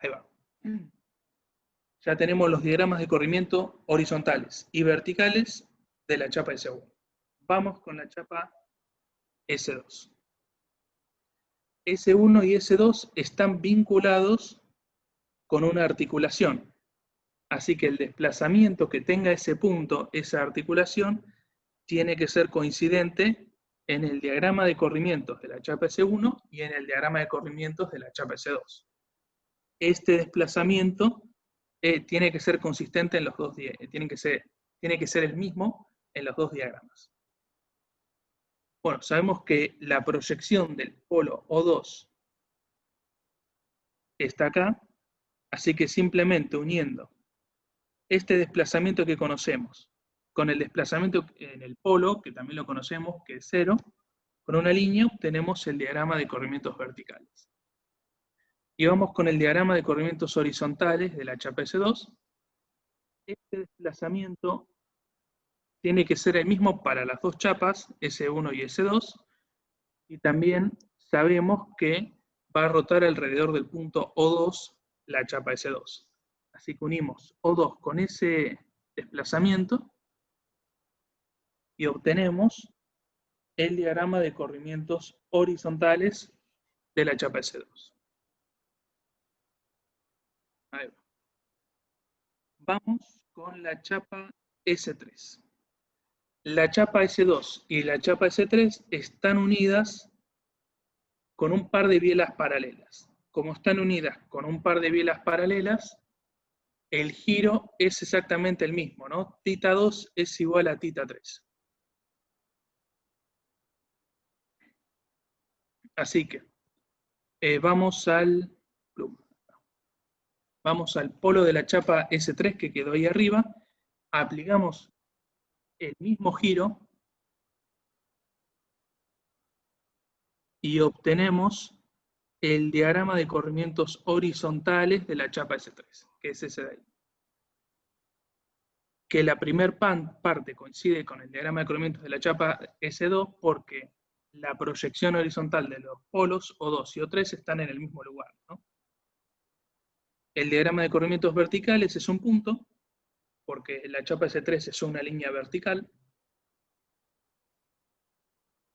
S1: Ahí va. Ya tenemos los diagramas de corrimiento horizontales y verticales de la chapa S1. Vamos con la chapa S2. S1 y S2 están vinculados con una articulación. Así que el desplazamiento que tenga ese punto, esa articulación, tiene que ser coincidente en el diagrama de corrimientos de la chapa S1 y en el diagrama de corrimientos de la chapa S2. Este desplazamiento tiene que ser consistente en los dos, tiene que ser el mismo en los dos diagramas. Bueno, sabemos que la proyección del polo O2 está acá, así que simplemente uniendo este desplazamiento que conocemos, con el desplazamiento en el polo, que también lo conocemos, que es 0, con una línea obtenemos el diagrama de corrimientos verticales. Y vamos con el diagrama de corrimientos horizontales de la chapa S2. Este desplazamiento tiene que ser el mismo para las dos chapas, S1 y S2, y también sabemos que va a rotar alrededor del punto O2 la chapa S2. Así que unimos O2 con ese desplazamiento y obtenemos el diagrama de corrimientos horizontales de la chapa S2. Ahí va. Vamos con la chapa S3. La chapa S2 y la chapa S3 están unidas con un par de bielas paralelas. Como están unidas con un par de bielas paralelas, el giro es exactamente el mismo, ¿no? Tita 2 es igual a tita 3. Así que vamos al polo de la chapa S3 que quedó ahí arriba, aplicamos el mismo giro y obtenemos el diagrama de corrimientos horizontales de la chapa S3, que es ese de ahí. Que la primera parte coincide con el diagrama de corrimientos de la chapa S2 porque la proyección horizontal de los polos O2 y O3 están en el mismo lugar, ¿no? El diagrama de corrimientos verticales es un punto, porque la chapa S3 es una línea vertical.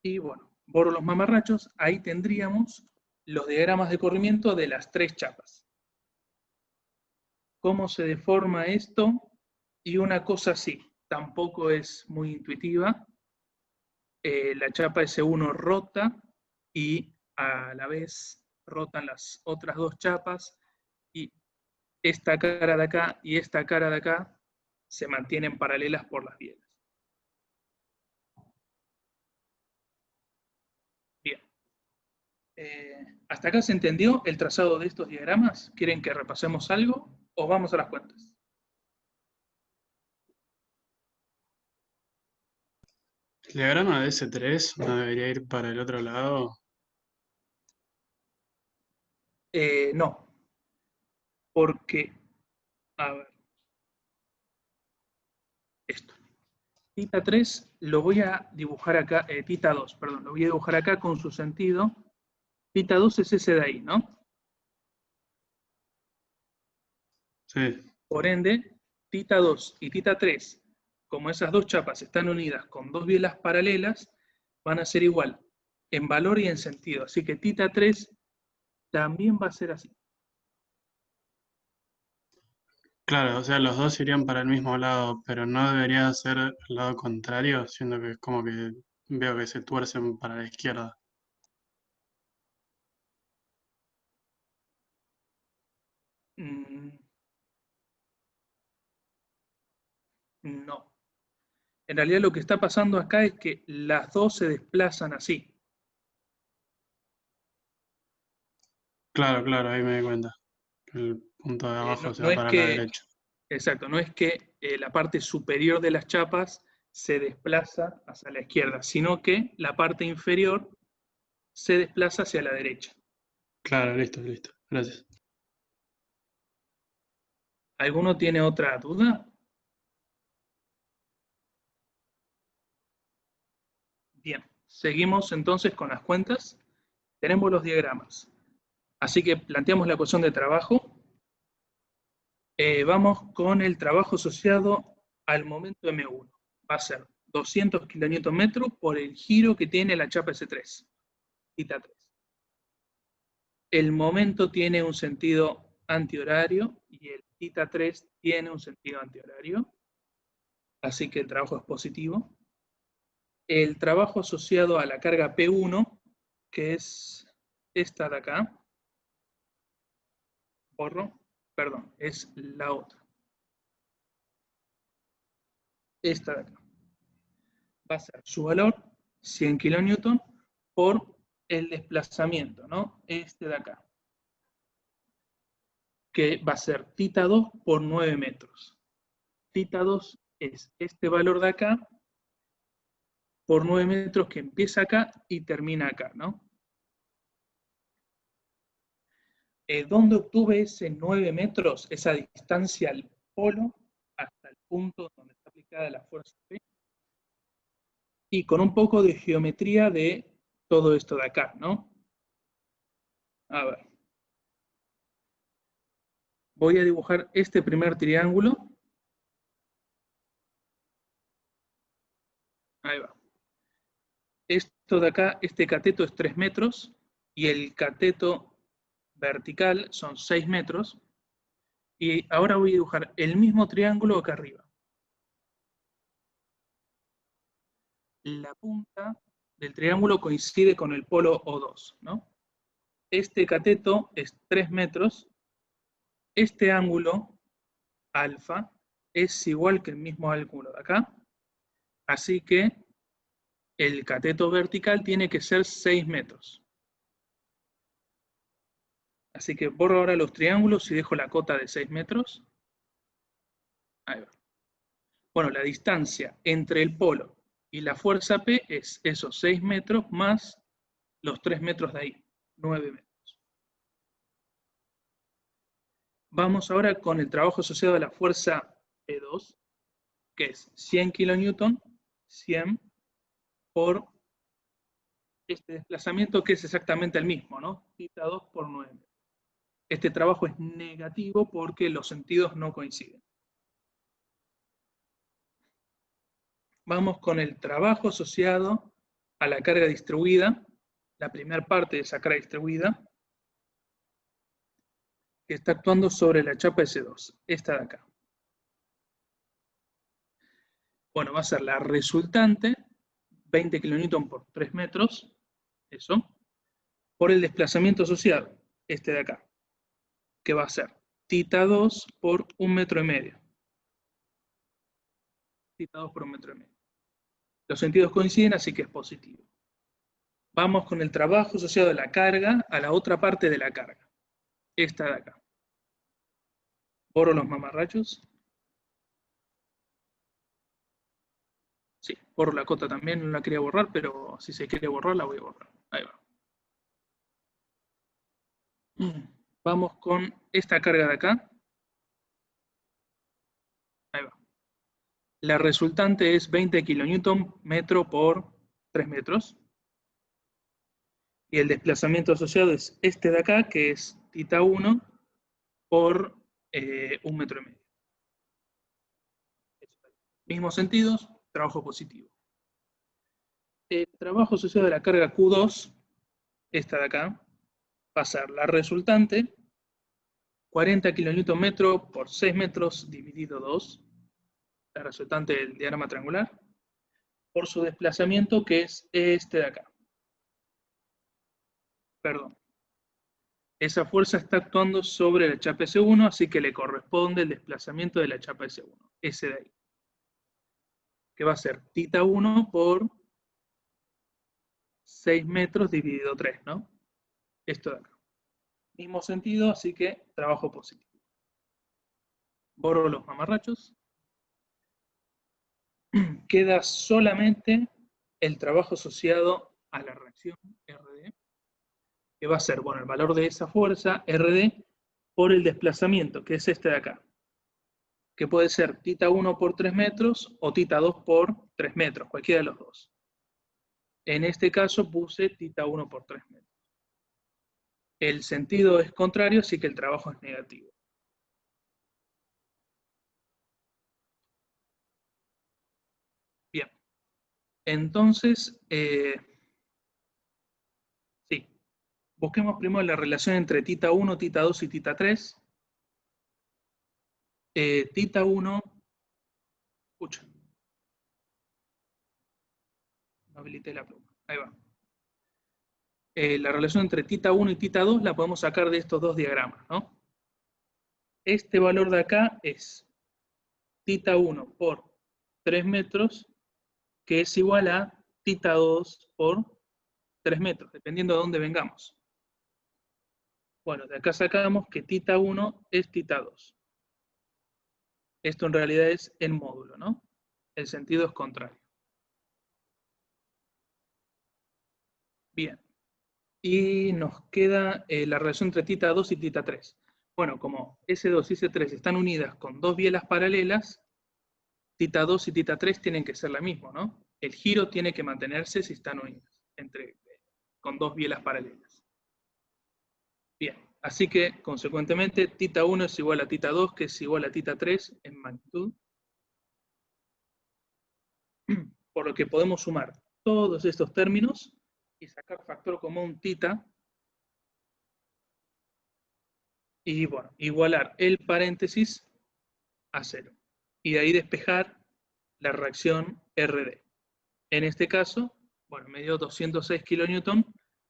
S1: Y bueno, borro los mamarrachos, ahí tendríamos los diagramas de corrimiento de las tres chapas. ¿Cómo se deforma esto? Y una cosa así, tampoco es muy intuitiva. La chapa S1 rota y a la vez rotan las otras dos chapas y esta cara de acá y esta cara de acá se mantienen paralelas por las bielas. Bien. ¿Hasta acá se entendió el trazado de estos diagramas? ¿Quieren que repasemos algo o vamos a las cuentas?
S3: El diagrama de S3 no debería ir para el otro lado.
S1: No, porque, a ver, esto. Tita 3 lo voy a dibujar acá, tita 2, perdón, lo voy a dibujar acá con su sentido. Tita 2 es ese de ahí, ¿no?
S3: Sí,
S1: Por ende, tita 2 y tita 3, como esas dos chapas están unidas con dos bielas paralelas, van a ser igual en valor y en sentido. Así que tita 3 también va a ser así.
S3: claro, o sea, los dos irían para el mismo lado, pero no debería ser el lado contrario, siendo que es como que veo que se tuercen para la izquierda.
S1: No. En realidad lo que está pasando acá es que las dos se desplazan así.
S3: Claro, claro, ahí me di cuenta. El punto de abajo se
S1: No
S3: va
S1: es
S3: para la
S1: que,
S3: derecha.
S1: exacto, no es que la parte superior de las chapas se desplaza hacia la izquierda, sino que la parte inferior se desplaza hacia la derecha.
S3: Claro, listo, listo. Gracias.
S1: ¿Alguno tiene otra duda? Bien, seguimos entonces con las cuentas. Tenemos los diagramas. Así que planteamos la ecuación de trabajo. Vamos con el trabajo asociado al momento M1. Va a ser 200 kN por el giro que tiene la chapa S3, tita 3. El momento tiene un sentido antihorario y el tita 3 tiene un sentido antihorario. Así que el trabajo es positivo. El trabajo asociado a la carga P1, que es esta de acá, borro, perdón, es la otra. Esta de acá. Va a ser su valor, 100 kN, por el desplazamiento, ¿no? Este de acá. Que va a ser tita 2 por 9 metros. Tita 2 es este valor de acá por 9 metros que empieza acá y termina acá, ¿no? ¿Dónde obtuve ese 9 metros, esa distancia al polo, hasta el punto donde está aplicada la fuerza P? Y con un poco de geometría de todo esto de acá, ¿no? A ver. Voy a dibujar este primer triángulo. Ahí va. Esto de acá, este cateto es 3 metros y el cateto vertical son 6 metros. Y ahora voy a dibujar el mismo triángulo acá arriba. La punta del triángulo coincide con el polo O2, ¿no? Este cateto es 3 metros. Este ángulo, alfa, es igual que el mismo ángulo de acá. Así que el cateto vertical tiene que ser 6 metros. Así que borro ahora los triángulos y dejo la cota de 6 metros. Ahí va. Bueno, la distancia entre el polo y la fuerza P es esos 6 metros más los 3 metros de ahí, 9 metros. Vamos ahora con el trabajo asociado a la fuerza P2, que es 100 kilonewton, 100 por este desplazamiento que es exactamente el mismo, ¿no? Tita 2 por 9 metros. Este trabajo es negativo porque los sentidos no coinciden. Vamos con el trabajo asociado a la carga distribuida, la primera parte de esa carga distribuida, que está actuando sobre la chapa S2, esta de acá. Bueno, va a ser la resultante, 20 kN por 3 metros, eso, por el desplazamiento asociado, este de acá, que va a ser tita 2 por 1,5 metros. Tita 2 por 1,5 metros. Los sentidos coinciden, así que es positivo. Vamos con el trabajo asociado a la carga, a la otra parte de la carga, esta de acá. Borro los mamarrachos. Sí, borro la cota también, no la quería borrar, pero si se quiere borrar, la voy a borrar. Ahí va. Vamos con esta carga de acá. Ahí va. La resultante es 20 kN metro por 3 metros. Y el desplazamiento asociado es este de acá, que es tita 1 por 1,5 metros. Mismos sentidos, trabajo positivo. El trabajo asociado a la carga Q2, esta de acá, va a ser la resultante, 40 kN metro por 6 metros dividido 2, la resultante del diagrama triangular, por su desplazamiento que es este de acá. Perdón. Esa fuerza está actuando sobre la chapa S1, así que le corresponde el desplazamiento de la chapa S1, ese de ahí. Que va a ser tita 1 por 6 metros dividido 3, ¿no? Esto de acá. Mismo sentido, así que trabajo positivo. Borro los mamarrachos. Queda solamente el trabajo asociado a la reacción RD, que va a ser, bueno, el valor de esa fuerza, RD, por el desplazamiento, que es este de acá, que puede ser tita 1 por 3 metros o tita 2 por 3 metros, cualquiera de los dos. En este caso puse tita 1 por 3 metros. El sentido es contrario, así que el trabajo es negativo. Bien. Entonces, sí. Busquemos primero la relación entre tita 1, tita 2 y tita 3. Tita 1, escucha. No habilité la pluma. Ahí va. La relación entre tita 1 y tita 2 la podemos sacar de estos dos diagramas, ¿no? Este valor de acá es tita 1 por 3 metros, que es igual a tita 2 por 3 metros, dependiendo de dónde vengamos. Bueno, de acá sacamos que tita 1 es tita 2. Esto en realidad es en módulo, ¿no? El sentido es contrario. Bien. Y nos queda la relación entre θ2 y θ3. Bueno, como S2 y S3 están unidas con dos bielas paralelas, θ2 y θ3 tienen que ser la misma, ¿no? El giro tiene que mantenerse si están unidas, con dos bielas paralelas. Bien, así que, consecuentemente, θ1 es igual a θ2, que es igual a θ3 en magnitud. Por lo que podemos sumar todos estos términos y sacar factor común θ, y bueno, igualar el paréntesis a 0. Y de ahí despejar la reacción RD. En este caso, bueno, me dio 206 kN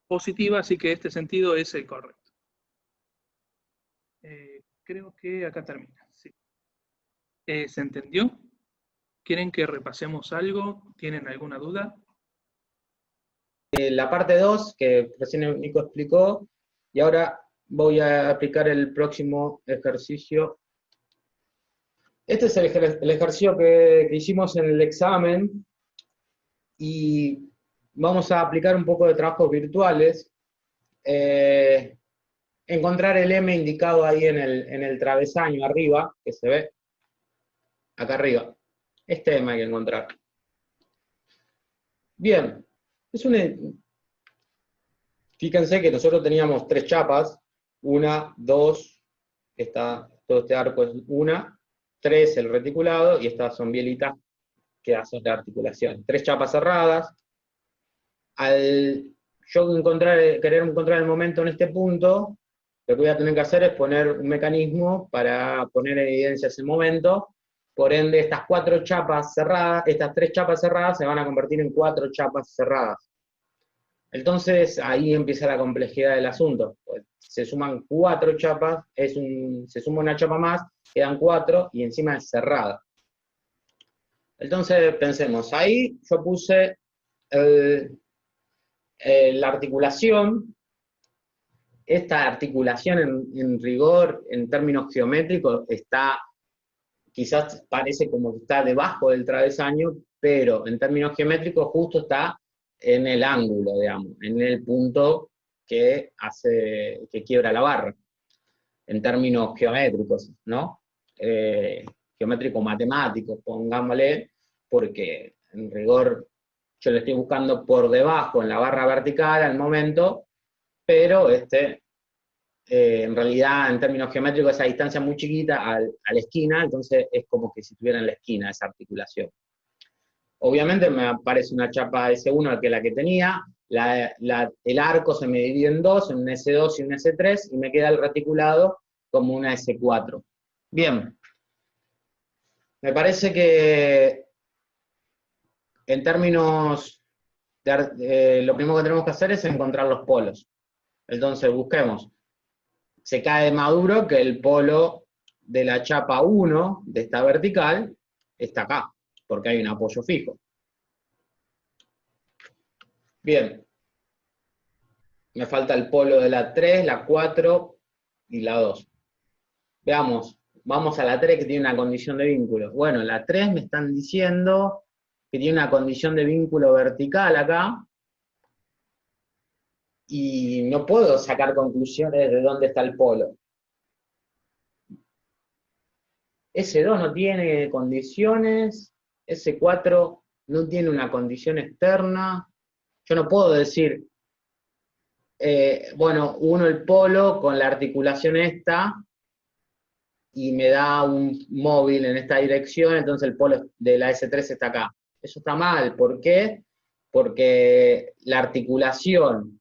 S1: positiva, así que este sentido es el correcto. Creo que acá termina. Sí. ¿Se entendió? ¿Quieren que repasemos algo? ¿Tienen alguna duda?
S4: La parte 2, que recién Nico explicó, y ahora voy a aplicar el próximo ejercicio. Este es el ejercicio que hicimos en el examen, y vamos a aplicar un poco de trabajos virtuales. Encontrar el M indicado ahí en el travesaño arriba, que se ve acá arriba. Este M hay que encontrar. Bien, fíjense que nosotros teníamos 3 chapas, 1, 2, todo este arco es 1, 3 el reticulado, y estas son bielitas que hacen la articulación. 3 chapas cerradas. Al yo querer encontrar el momento en este punto, lo que voy a tener que hacer es poner un mecanismo para poner en evidencia ese momento. Por ende, estas 4 chapas cerradas, estas 3 chapas cerradas se van a convertir en 4 chapas cerradas. Entonces, ahí empieza la complejidad del asunto. Pues, se suman 4 chapas, se suma una chapa más, quedan 4, y encima es cerrada. Entonces, pensemos, ahí yo puse la articulación. Esta articulación en rigor, en términos geométricos, quizás parece como que está debajo del travesaño, pero en términos geométricos justo está en el ángulo, digamos, en el punto que quiebra la barra, en términos geométricos, ¿no? Geométrico-matemáticos, pongámosle, porque en rigor yo le estoy buscando por debajo en la barra vertical al momento, pero en realidad en términos geométricos esa distancia es muy chiquita a la esquina, entonces es como que si estuviera en la esquina esa articulación. Obviamente me aparece una chapa S1 que es la que tenía, el arco se me divide en dos, en un S2 y un S3, y me queda el reticulado como una S4. Bien, me parece que en términos lo primero que tenemos que hacer es encontrar los polos. Entonces busquemos. Se cae de maduro que el polo de la chapa 1 de esta vertical está acá, porque hay un apoyo fijo. Bien. Me falta el polo de la 3, la 4 y la 2. Veamos, vamos a la 3 que tiene una condición de vínculo. Bueno, la 3 me están diciendo que tiene una condición de vínculo vertical acá, y no puedo sacar conclusiones de dónde está el polo. S2 no tiene condiciones, S4 no tiene una condición externa. Yo no puedo decir, bueno, uno el polo con la articulación esta, y me da un móvil en esta dirección, entonces el polo de la S3 está acá. Eso está mal. ¿Por qué? Porque la articulación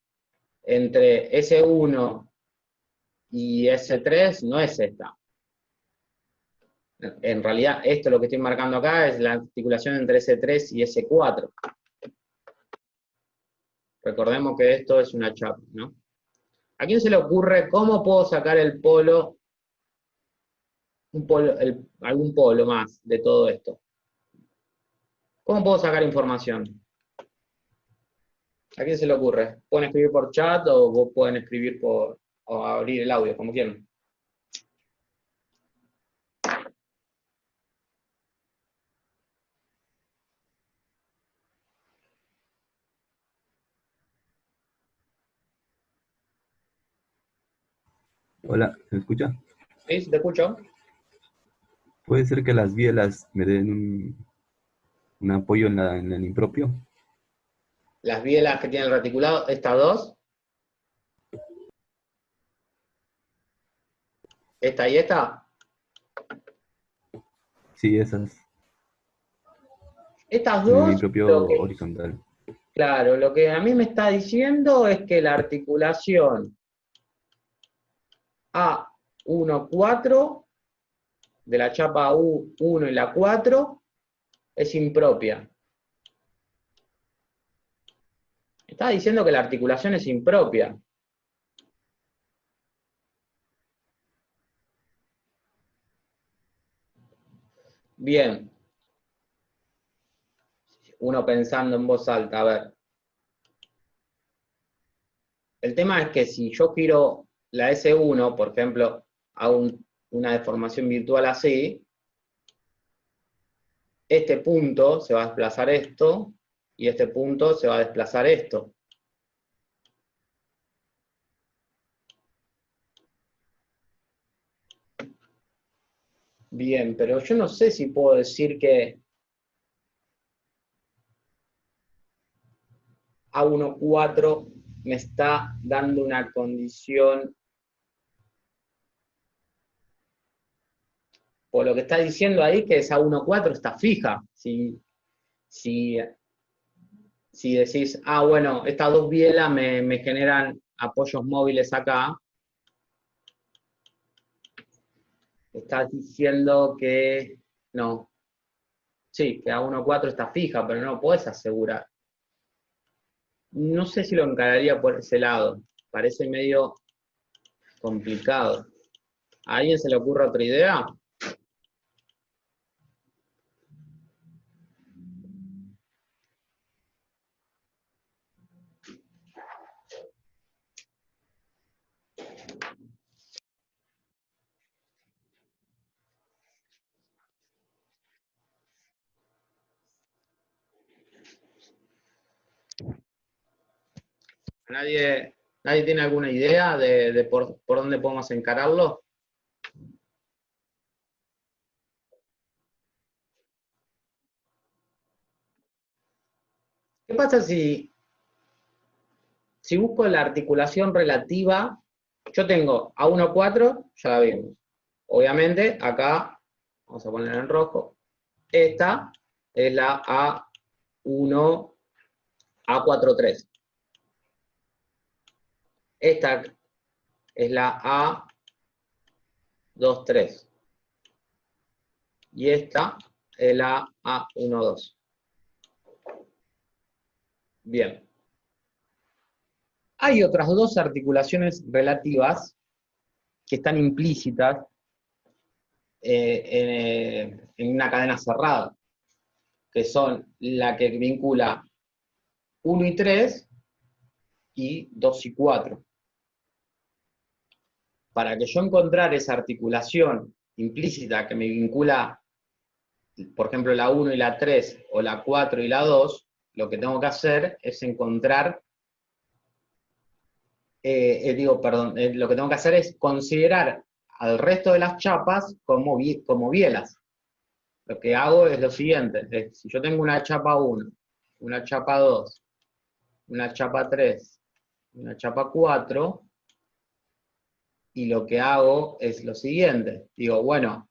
S4: entre S1 y S3 no es esta. En realidad, esto lo que estoy marcando acá es la articulación entre S3 y S4. Recordemos que esto es una chapa, ¿no? ¿A quién se le ocurre cómo puedo sacar el polo, algún polo más de todo esto? ¿Cómo puedo sacar información? ¿A quién se le ocurre? ¿Pueden escribir por chat o pueden escribir o abrir el audio, como quieran?
S5: Hola, ¿se me escucha?
S4: ¿Sí? ¿Te escucho?
S5: ¿Puede ser que las bielas me den un apoyo en el impropio?
S4: Las bielas que tienen el reticulado, estas dos, esta y esta.
S5: Sí, esas,
S4: Estas
S5: en el
S4: dos,
S5: impropio horizontal.
S4: claro, lo que a mí me está diciendo es que la articulación A1-4 de la chapa U1 y la 4 es impropia. Está diciendo que la articulación es impropia. Bien. Uno pensando en voz alta, a ver. El tema es que si yo giro la S1, por ejemplo, hago una deformación virtual así, este punto se va a desplazar esto, y este punto se va a desplazar esto. Bien, pero yo no sé si puedo decir que A1-4 me está dando una condición, por lo que está diciendo ahí, que esa 1-4 está fija. Si decís, bueno, estas dos bielas me generan apoyos móviles acá, estás diciendo que no. Sí, que A1-4 está fija, pero no lo puedes asegurar. No sé si lo encararía por ese lado. Parece medio complicado. ¿A alguien se le ocurre otra idea? ¿Nadie tiene alguna idea de por dónde podemos encararlo? ¿Qué pasa si busco la articulación relativa? Yo tengo A1-4, ya la vimos. Obviamente, acá, vamos a poner en rojo, esta es la A1, A4-3. Esta es la A2-3. Y esta es la A1-2. Bien. Hay otras dos articulaciones relativas que están implícitas en una cadena cerrada, que son la que vincula 1 y 3 y 2 y 4. Para que yo encontrar esa articulación implícita que me vincula, por ejemplo, la 1 y la 3, o la 4 y la 2, lo que tengo que hacer es encontrar, lo que tengo que hacer es considerar al resto de las chapas como bielas. Lo que hago es lo siguiente, si yo tengo una chapa 1, una chapa 2, una chapa 3, una chapa 4, y lo que hago es lo siguiente, digo, bueno,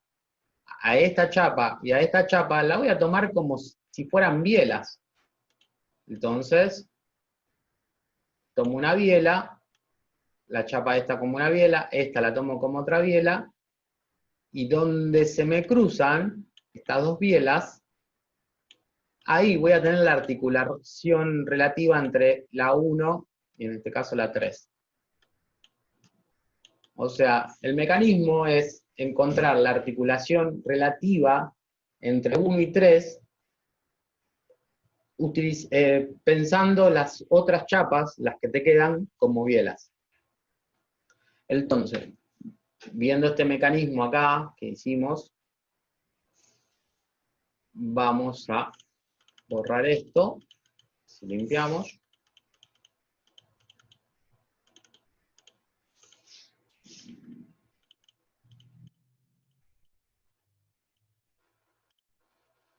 S4: a esta chapa y a esta chapa la voy a tomar como si fueran bielas. Entonces, tomo una biela, la chapa esta como una biela, esta la tomo como otra biela, y donde se me cruzan estas dos bielas, ahí voy a tener la articulación relativa entre la 1 y en este caso la 3. O sea, el mecanismo es encontrar la articulación relativa entre 1 y 3 pensando las otras chapas, las que te quedan, como bielas. Entonces, viendo este mecanismo acá que hicimos, vamos a borrar esto. Si limpiamos.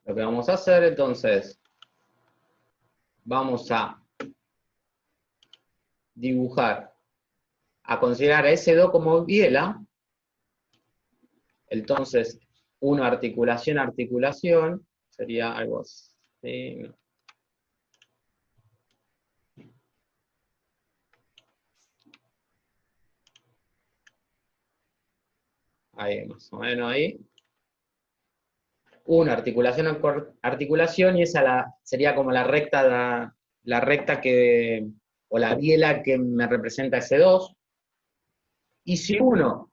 S4: Lo que vamos a hacer entonces, vamos a dibujar, a considerar a S2 como biela. Entonces, 1 articulación, articulación, sería algo así. Ahí, más o menos ahí. 1 articulación, articulación, y esa sería como la recta que, o la biela que me representa S2. Y si uno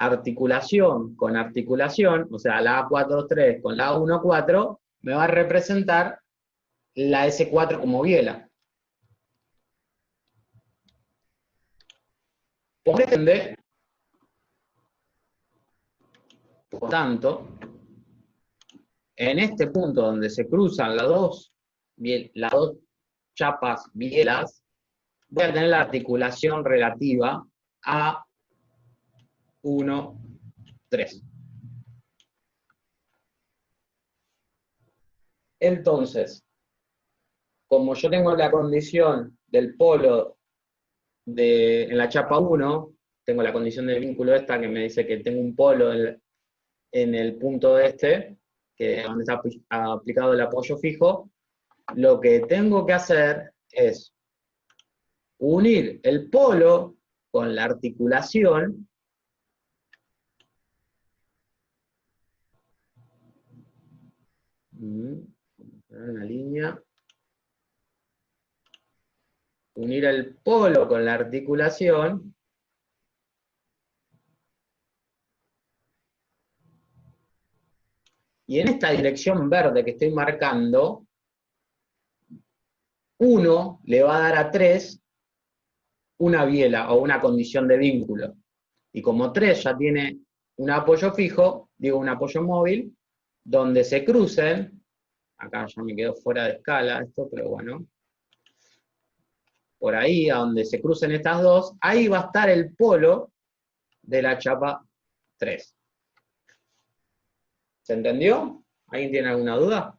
S4: articulación con articulación, o sea, la A4-3 con la A1-4, me va a representar la S4 como biela. Por ende, por tanto, en este punto donde se cruzan las dos chapas bielas, voy a tener la articulación relativa a 1, 3. Entonces, como yo tengo la condición del polo en la chapa 1, tengo la condición del vínculo esta que me dice que tengo un polo en el punto este, que es donde está aplicado el apoyo fijo, lo que tengo que hacer es unir el polo con la articulación una línea, unir el polo con la articulación, y en esta dirección verde que estoy marcando, 1 le va a dar a 3 una biela o una condición de vínculo. Y como 3 ya tiene un apoyo fijo, digo un apoyo móvil, donde se crucen, acá ya me quedo fuera de escala esto, pero bueno, por ahí, a donde se crucen estas dos, ahí va a estar el polo de la chapa 3. ¿Se entendió? ¿Alguien tiene alguna duda?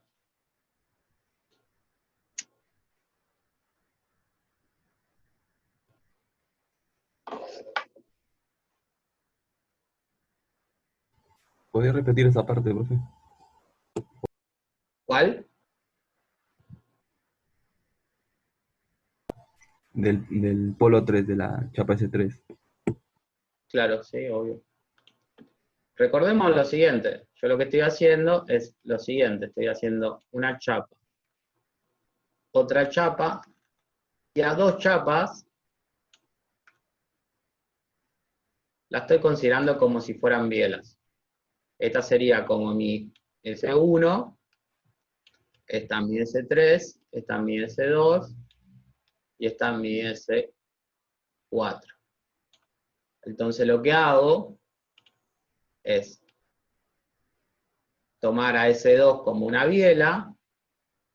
S5: ¿Podría repetir esa parte, profe?
S4: ¿Cuál?
S5: Del polo 3, de la chapa S3.
S4: Claro, sí, obvio. Recordemos lo siguiente. Yo lo que estoy haciendo es lo siguiente. Estoy haciendo una chapa, otra chapa, y a 2 chapas las estoy considerando como si fueran bielas. Esta sería como mi S1, esta mi S3, esta mi S2, y esta mi S4. Entonces lo que hago es tomar a S2 como una biela,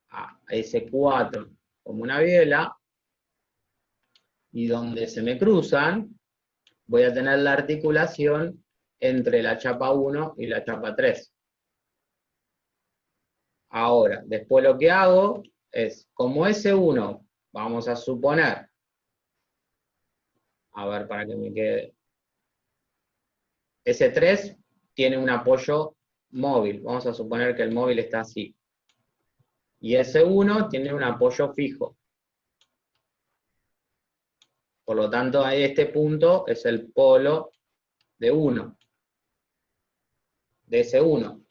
S4: a S4 como una biela, y donde se me cruzan, voy a tener la articulación entre la chapa 1 y la chapa 3. Ahora, después lo que hago es, como S1, vamos a suponer, a ver para que me quede, S3 tiene un apoyo móvil, vamos a suponer que el móvil está así. Y S1 tiene un apoyo fijo. Por lo tanto, este punto es el polo de 1, de S1.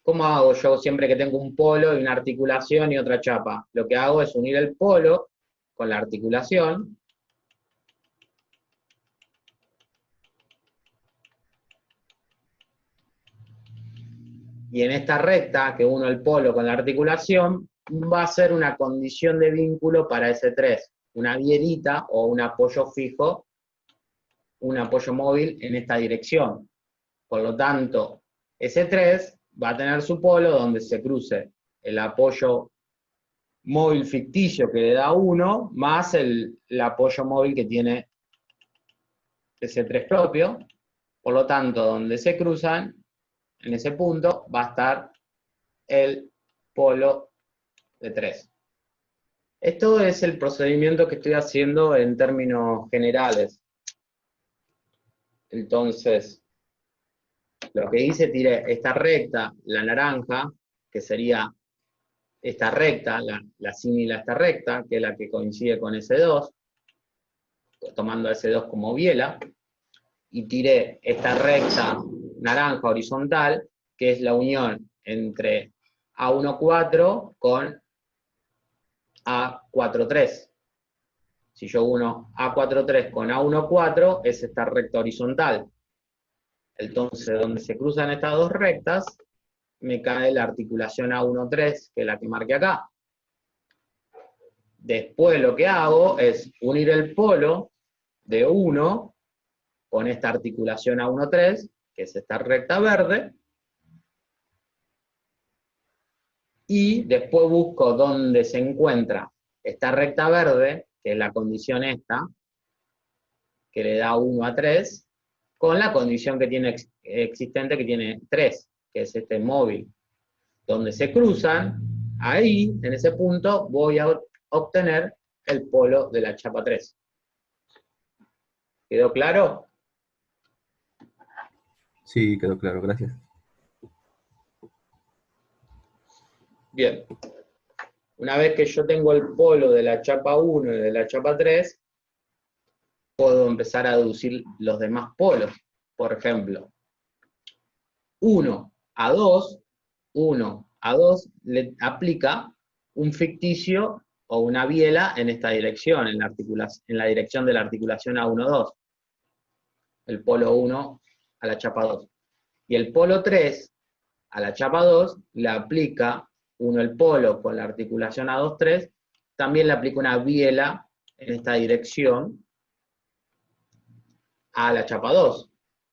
S4: ¿Cómo hago yo siempre que tengo un polo y una articulación y otra chapa? Lo que hago es unir el polo con la articulación. Y en esta recta, que uno el polo con la articulación, va a ser una condición de vínculo para S3. Una bielita o un apoyo fijo, un apoyo móvil en esta dirección. Por lo tanto, S3 va a tener su polo donde se cruce el apoyo móvil ficticio que le da 1, más el apoyo móvil que tiene S3 propio. Por lo tanto, donde se cruzan, en ese punto, va a estar el polo de 3. Esto es el procedimiento que estoy haciendo en términos generales. Entonces, lo que hice, tiré esta recta, la naranja, que sería esta recta, la símila a esta recta, que es la que coincide con S2, tomando S2 como biela, y tiré esta recta naranja horizontal, que es la unión entre A14 con A43. Si yo uno A43 con A14, es esta recta horizontal. Entonces, donde se cruzan estas dos rectas, me cae la articulación A13, que es la que marqué acá. Después lo que hago es unir el polo de 1 con esta articulación A13, que es esta recta verde, y después busco dónde se encuentra esta recta verde, que es la condición esta, que le da 1 a 3, con la condición que tiene existente, que tiene 3, que es este móvil. Donde se cruzan, ahí, en ese punto, voy a obtener el polo de la chapa 3. ¿Quedó claro?
S5: Sí, quedó claro, gracias.
S4: Bien. Una vez que yo tengo el polo de la chapa 1 y de la chapa 3, puedo empezar a deducir los demás polos. Por ejemplo, 1 a 2 le aplica un ficticio o una biela en esta dirección, en la dirección de la articulación A1-2. El polo 1 a la chapa 2. Y el polo 3 a la chapa 2 le aplica el polo con la articulación A2-3, también le aplica una biela en esta dirección a la chapa 2.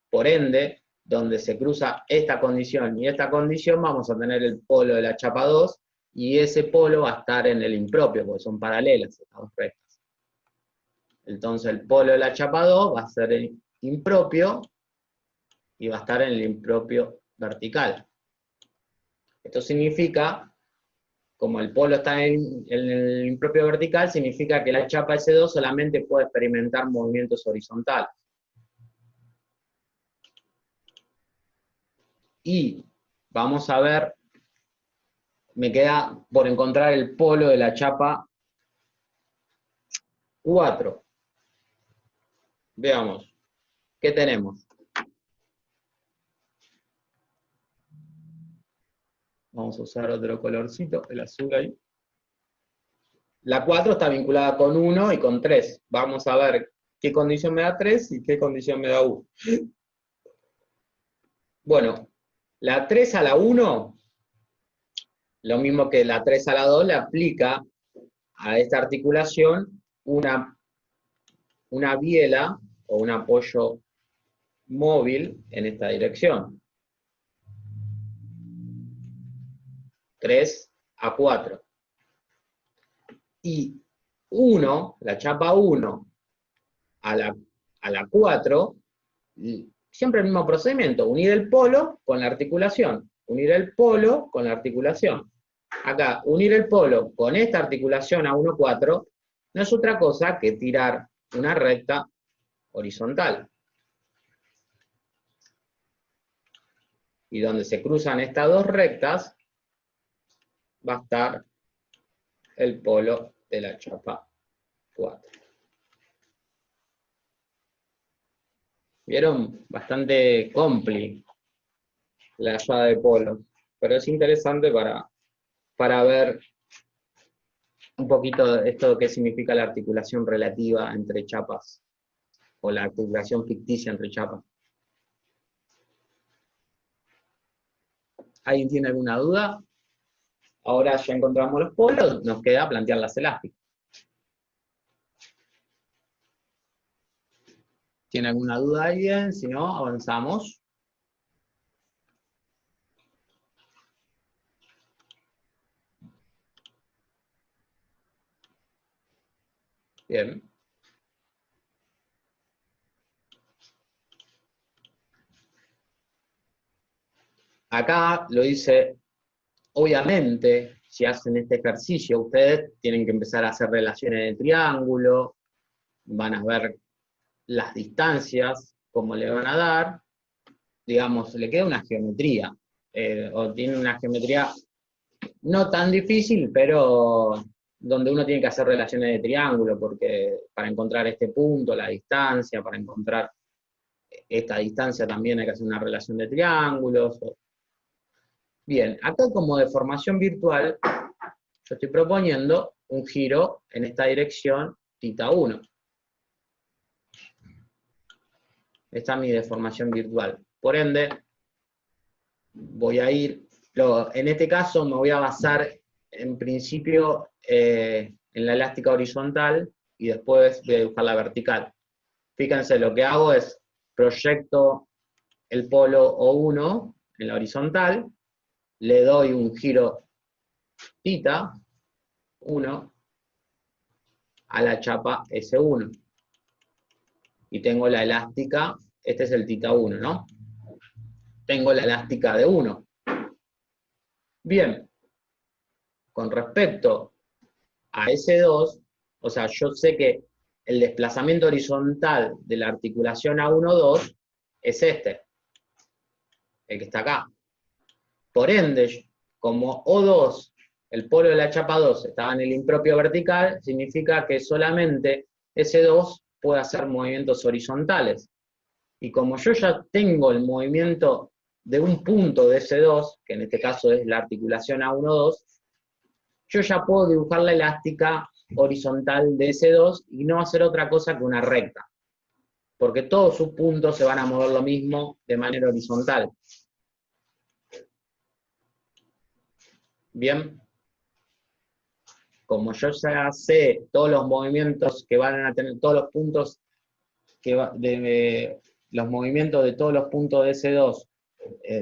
S4: Por ende, donde se cruza esta condición y esta condición, vamos a tener el polo de la chapa 2, y ese polo va a estar en el impropio, porque son paralelas estas dos rectas. Entonces el polo de la chapa 2 va a ser el impropio, y va a estar en el impropio vertical. Esto significa, como el polo está en el impropio vertical, significa que la chapa S2 solamente puede experimentar movimientos horizontales. Y vamos a ver, me queda por encontrar el polo de la chapa 4. Veamos, ¿qué tenemos? Vamos a usar otro colorcito, el azul ahí. La 4 está vinculada con 1 y con 3. Vamos a ver qué condición me da 3 y qué condición me da 1. Bueno, la 3 a la 1, lo mismo que la 3 a la 2, le aplica a esta articulación una biela o un apoyo móvil en esta dirección. 3 a 4. Y 1, la chapa 1 a la 4, siempre el mismo procedimiento, unir el polo con la articulación, unir el polo con la articulación. Acá, unir el polo con esta articulación a 1,4 no es otra cosa que tirar una recta horizontal. Y donde se cruzan estas dos rectas, va a estar el polo de la chapa 4. ¿Vieron? Bastante compli la hallada de polos, pero es interesante para ver un poquito esto de qué significa la articulación relativa entre chapas, o la articulación ficticia entre chapas. ¿Alguien tiene alguna duda? Ahora ya encontramos los polos, nos queda plantear las elásticas. ¿Tiene alguna duda alguien? Si no, avanzamos. Bien. Acá lo dice Obviamente, si hacen este ejercicio, ustedes tienen que empezar a hacer relaciones de triángulo, van a ver las distancias, cómo le van a dar, digamos, le queda una geometría, o tiene una geometría no tan difícil, pero donde uno tiene que hacer relaciones de triángulo, porque para encontrar este punto, la distancia, para encontrar esta distancia también hay que hacer una relación de triángulos. Bien, acá como deformación virtual, yo estoy proponiendo un giro en esta dirección θ1. Esta es mi deformación virtual. Por ende, voy a ir, en este caso me voy a basar en principio en la elástica horizontal y después voy a dibujar la vertical. Fíjense, lo que hago es proyecto el polo O1 en la horizontal, le doy un giro θ1 a la chapa S1. Y tengo la elástica, este es el θ1, ¿no? Tengo la elástica de 1. Bien, con respecto a S2, o sea, yo sé que el desplazamiento horizontal de la articulación A1-2 es este, el que está acá. Por ende, como O2, el polo de la chapa 2, estaba en el impropio vertical, significa que solamente S2 puede hacer movimientos horizontales. Y como yo ya tengo el movimiento de un punto de S2, que en este caso es la articulación A1-2, yo ya puedo dibujar la elástica horizontal de S2 y no hacer otra cosa que una recta. Porque todos sus puntos se van a mover lo mismo de manera horizontal. Bien. Como yo ya sé todos los movimientos que van a tener, todos los puntos, los movimientos de todos los puntos de S2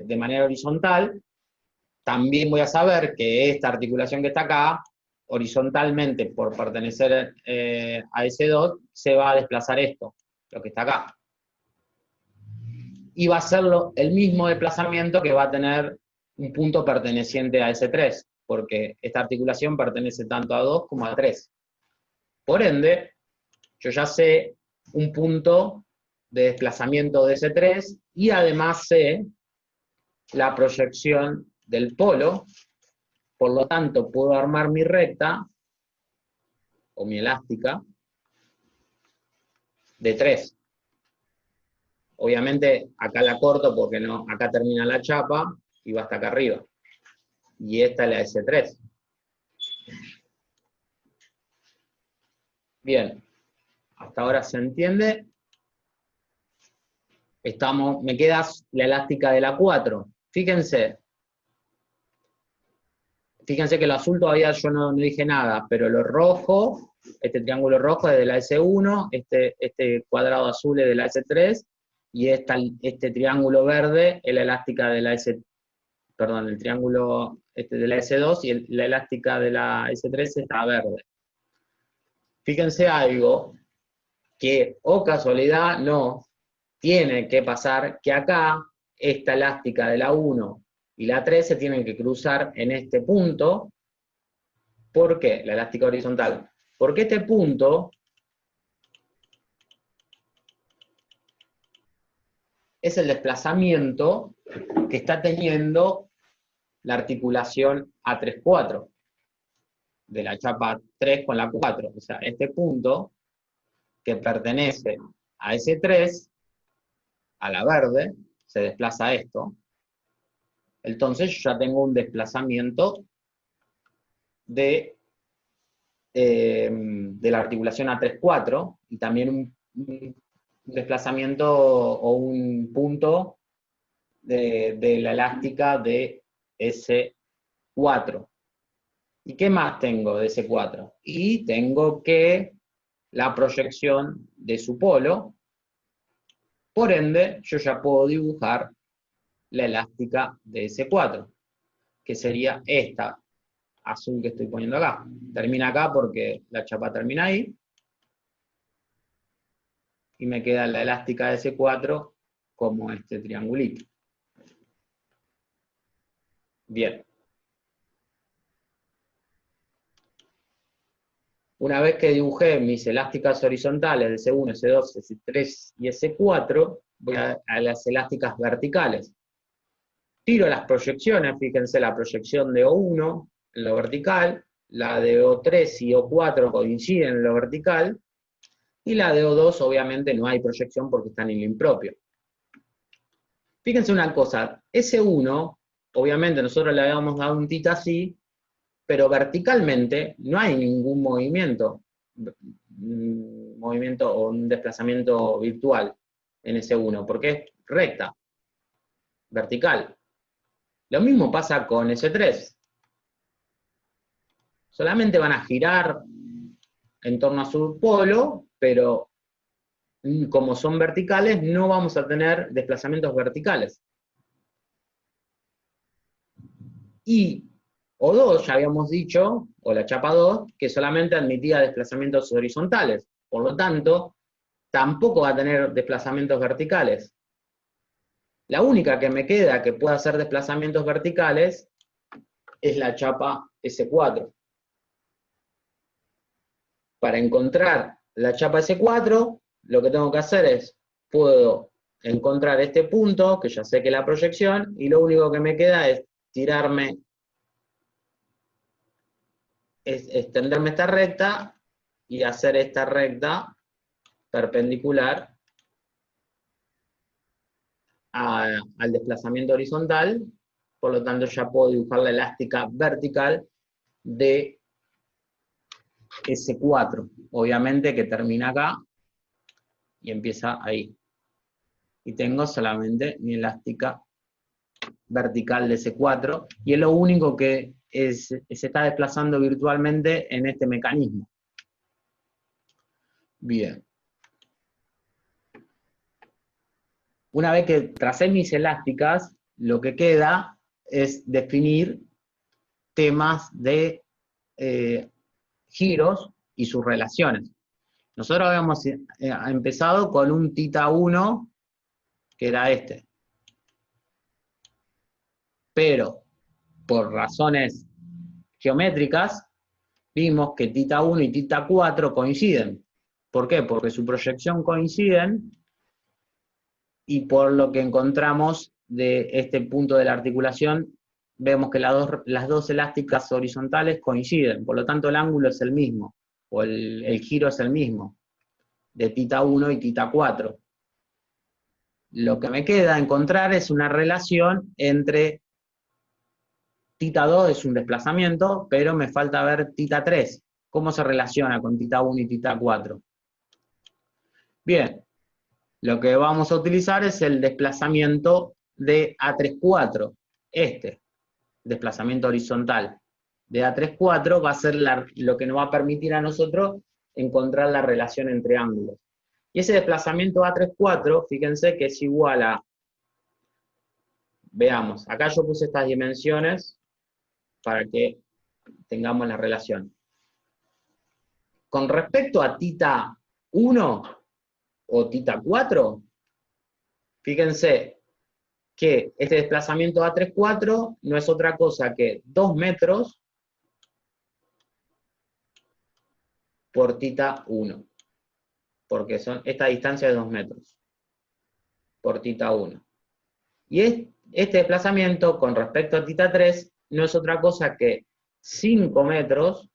S4: de manera horizontal, también voy a saber que esta articulación que está acá, horizontalmente, por pertenecer a S2, se va a desplazar esto, lo que está acá. Y va a ser el mismo desplazamiento que va a tener un punto perteneciente a S3, porque esta articulación pertenece tanto a 2 como a 3. Por ende, yo ya sé un punto de desplazamiento de S3 y además sé la proyección del polo, por lo tanto puedo armar mi recta, o mi elástica, de 3. Obviamente acá la corto porque no, acá termina la chapa y va hasta acá arriba. Y esta es la S3. Bien, hasta ahora se entiende. Me queda la elástica de la 4. Fíjense que lo azul todavía yo no dije nada, pero lo rojo, este triángulo rojo es de la S1, este cuadrado azul es de la S3, y este triángulo verde es la elástica de la el triángulo de la S2 y la elástica de la S3 está verde. Fíjense algo, que, o casualidad, no, tiene que pasar que acá, esta elástica de la 1 y la 3 se tienen que cruzar en este punto. ¿Por qué? La elástica horizontal. Porque este punto es el desplazamiento que está teniendo la articulación A3-4, de la chapa 3 con la 4. O sea, este punto que pertenece a ese 3, a la verde, se desplaza a esto. Entonces yo ya tengo un desplazamiento de la articulación A3-4 y también un desplazamiento o un punto de la elástica de S4. ¿Y qué más tengo de S4? Y tengo que la proyección de su polo, por ende yo ya puedo dibujar la elástica de S4, que sería esta azul que estoy poniendo acá. Termina acá porque la chapa termina ahí, y me queda la elástica de S4 como este triangulito. Bien. Una vez que dibujé mis elásticas horizontales de S1, S2, S3 y S4, voy a las elásticas verticales. Tiro las proyecciones, fíjense la proyección de O1 en lo vertical, la de O3 y O4 coinciden en lo vertical, y la de O2 obviamente no hay proyección porque está en el impropio. Fíjense una cosa, S1, obviamente nosotros le habíamos dado un θ así, pero verticalmente no hay ningún movimiento o un desplazamiento virtual en S1, porque es recta, vertical. Lo mismo pasa con S3. Solamente van a girar en torno a su polo, pero como son verticales, no vamos a tener desplazamientos verticales. Y O2, ya habíamos dicho, o la chapa 2, que solamente admitía desplazamientos horizontales. Por lo tanto, tampoco va a tener desplazamientos verticales. La única que me queda que pueda hacer desplazamientos verticales es la chapa S4. Para encontrar la chapa S4, lo que tengo que hacer es, puedo encontrar este punto, que ya sé que es la proyección, y lo único que me queda es tirarme, extenderme esta recta, y hacer esta recta perpendicular al desplazamiento horizontal, por lo tanto ya puedo dibujar la elástica vertical de S4, obviamente que termina acá, y empieza ahí. Y tengo solamente mi elástica vertical de S4, y es lo único que se está desplazando virtualmente en este mecanismo. Bien. Una vez que tracé mis elásticas, lo que queda es definir temas de giros y sus relaciones. Nosotros habíamos empezado con un θ1, que era este. Pero, por razones geométricas, vimos que θ1 y θ4 coinciden. ¿Por qué? Porque su proyección coinciden, y por lo que encontramos de este punto de la articulación, vemos que las dos elásticas horizontales coinciden, por lo tanto el ángulo es el mismo, o el giro es el mismo, de θ1 y θ4. Lo que me queda encontrar es una relación entre θ2 es un desplazamiento, pero me falta ver θ3. ¿Cómo se relaciona con θ1 y θ4? Bien, lo que vamos a utilizar es el desplazamiento de A34, este desplazamiento horizontal de A34 va a ser lo que nos va a permitir a nosotros encontrar la relación entre ángulos. Y ese desplazamiento A34, fíjense que es igual a, veamos, acá yo puse estas dimensiones para que tengamos la relación. Con respecto a θ1 o θ4, fíjense que este desplazamiento A34 no es otra cosa que 2 metros por θ1, porque esta distancia es 2 metros por θ1. Y este desplazamiento con respecto a θ3 no es otra cosa que 5 metros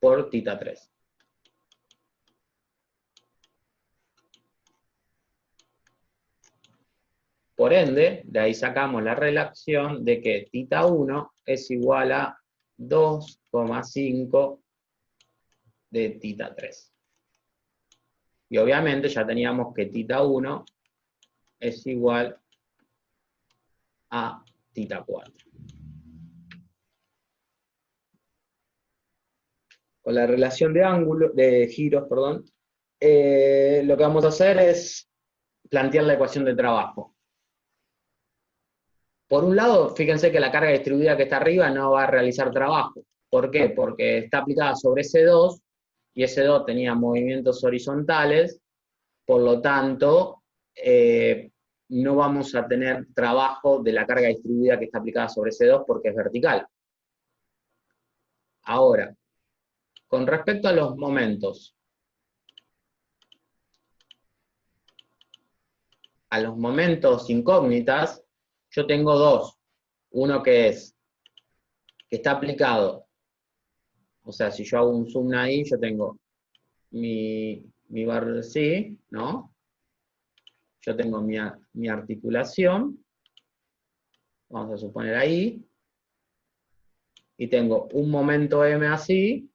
S4: por θ3. Por ende, de ahí sacamos la relación de que θ1 es igual a 2,5 de θ3. Y obviamente ya teníamos que θ1 es igual a θ4. Con la relación de giros, lo que vamos a hacer es plantear la ecuación de trabajo. Por un lado, fíjense que la carga distribuida que está arriba no va a realizar trabajo. ¿Por qué? Porque está aplicada sobre S2, y S2 tenía movimientos horizontales, por lo tanto, no vamos a tener trabajo de la carga distribuida que está aplicada sobre S2 porque es vertical. Ahora, con respecto a los momentos. A los momentos incógnitas, yo tengo dos. Uno que está aplicado. O sea, si yo hago un zoom ahí, yo tengo mi barra sí, ¿no? Yo tengo mi articulación. Vamos a suponer ahí. Y tengo un momento M así.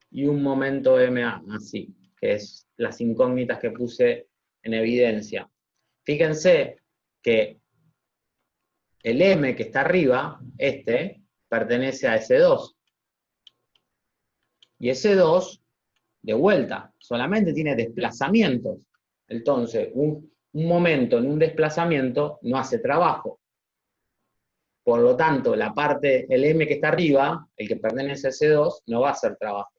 S4: Y un momento M así. Que es las incógnitas que puse en evidencia. Fíjense que el M que está arriba, pertenece a S2. Y S2, de vuelta, solamente tiene desplazamientos. Entonces, un momento en un desplazamiento no hace trabajo. Por lo tanto, la parte, el M que está arriba, el que pertenece a S2, no va a hacer trabajo.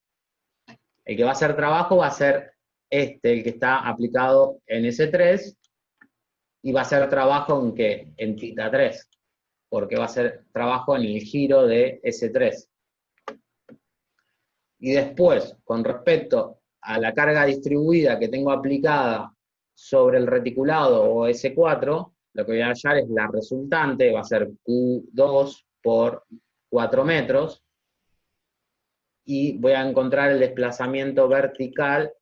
S4: El que va a hacer trabajo va a ser el que está aplicado en S3, y va a hacer trabajo en ¿qué? En θ 3, porque va a hacer trabajo en el giro de S3. Y después, con respecto a la carga distribuida que tengo aplicada sobre el reticulado o S4, lo que voy a hallar es la resultante, va a ser Q2 por 4 metros, y voy a encontrar el desplazamiento vertical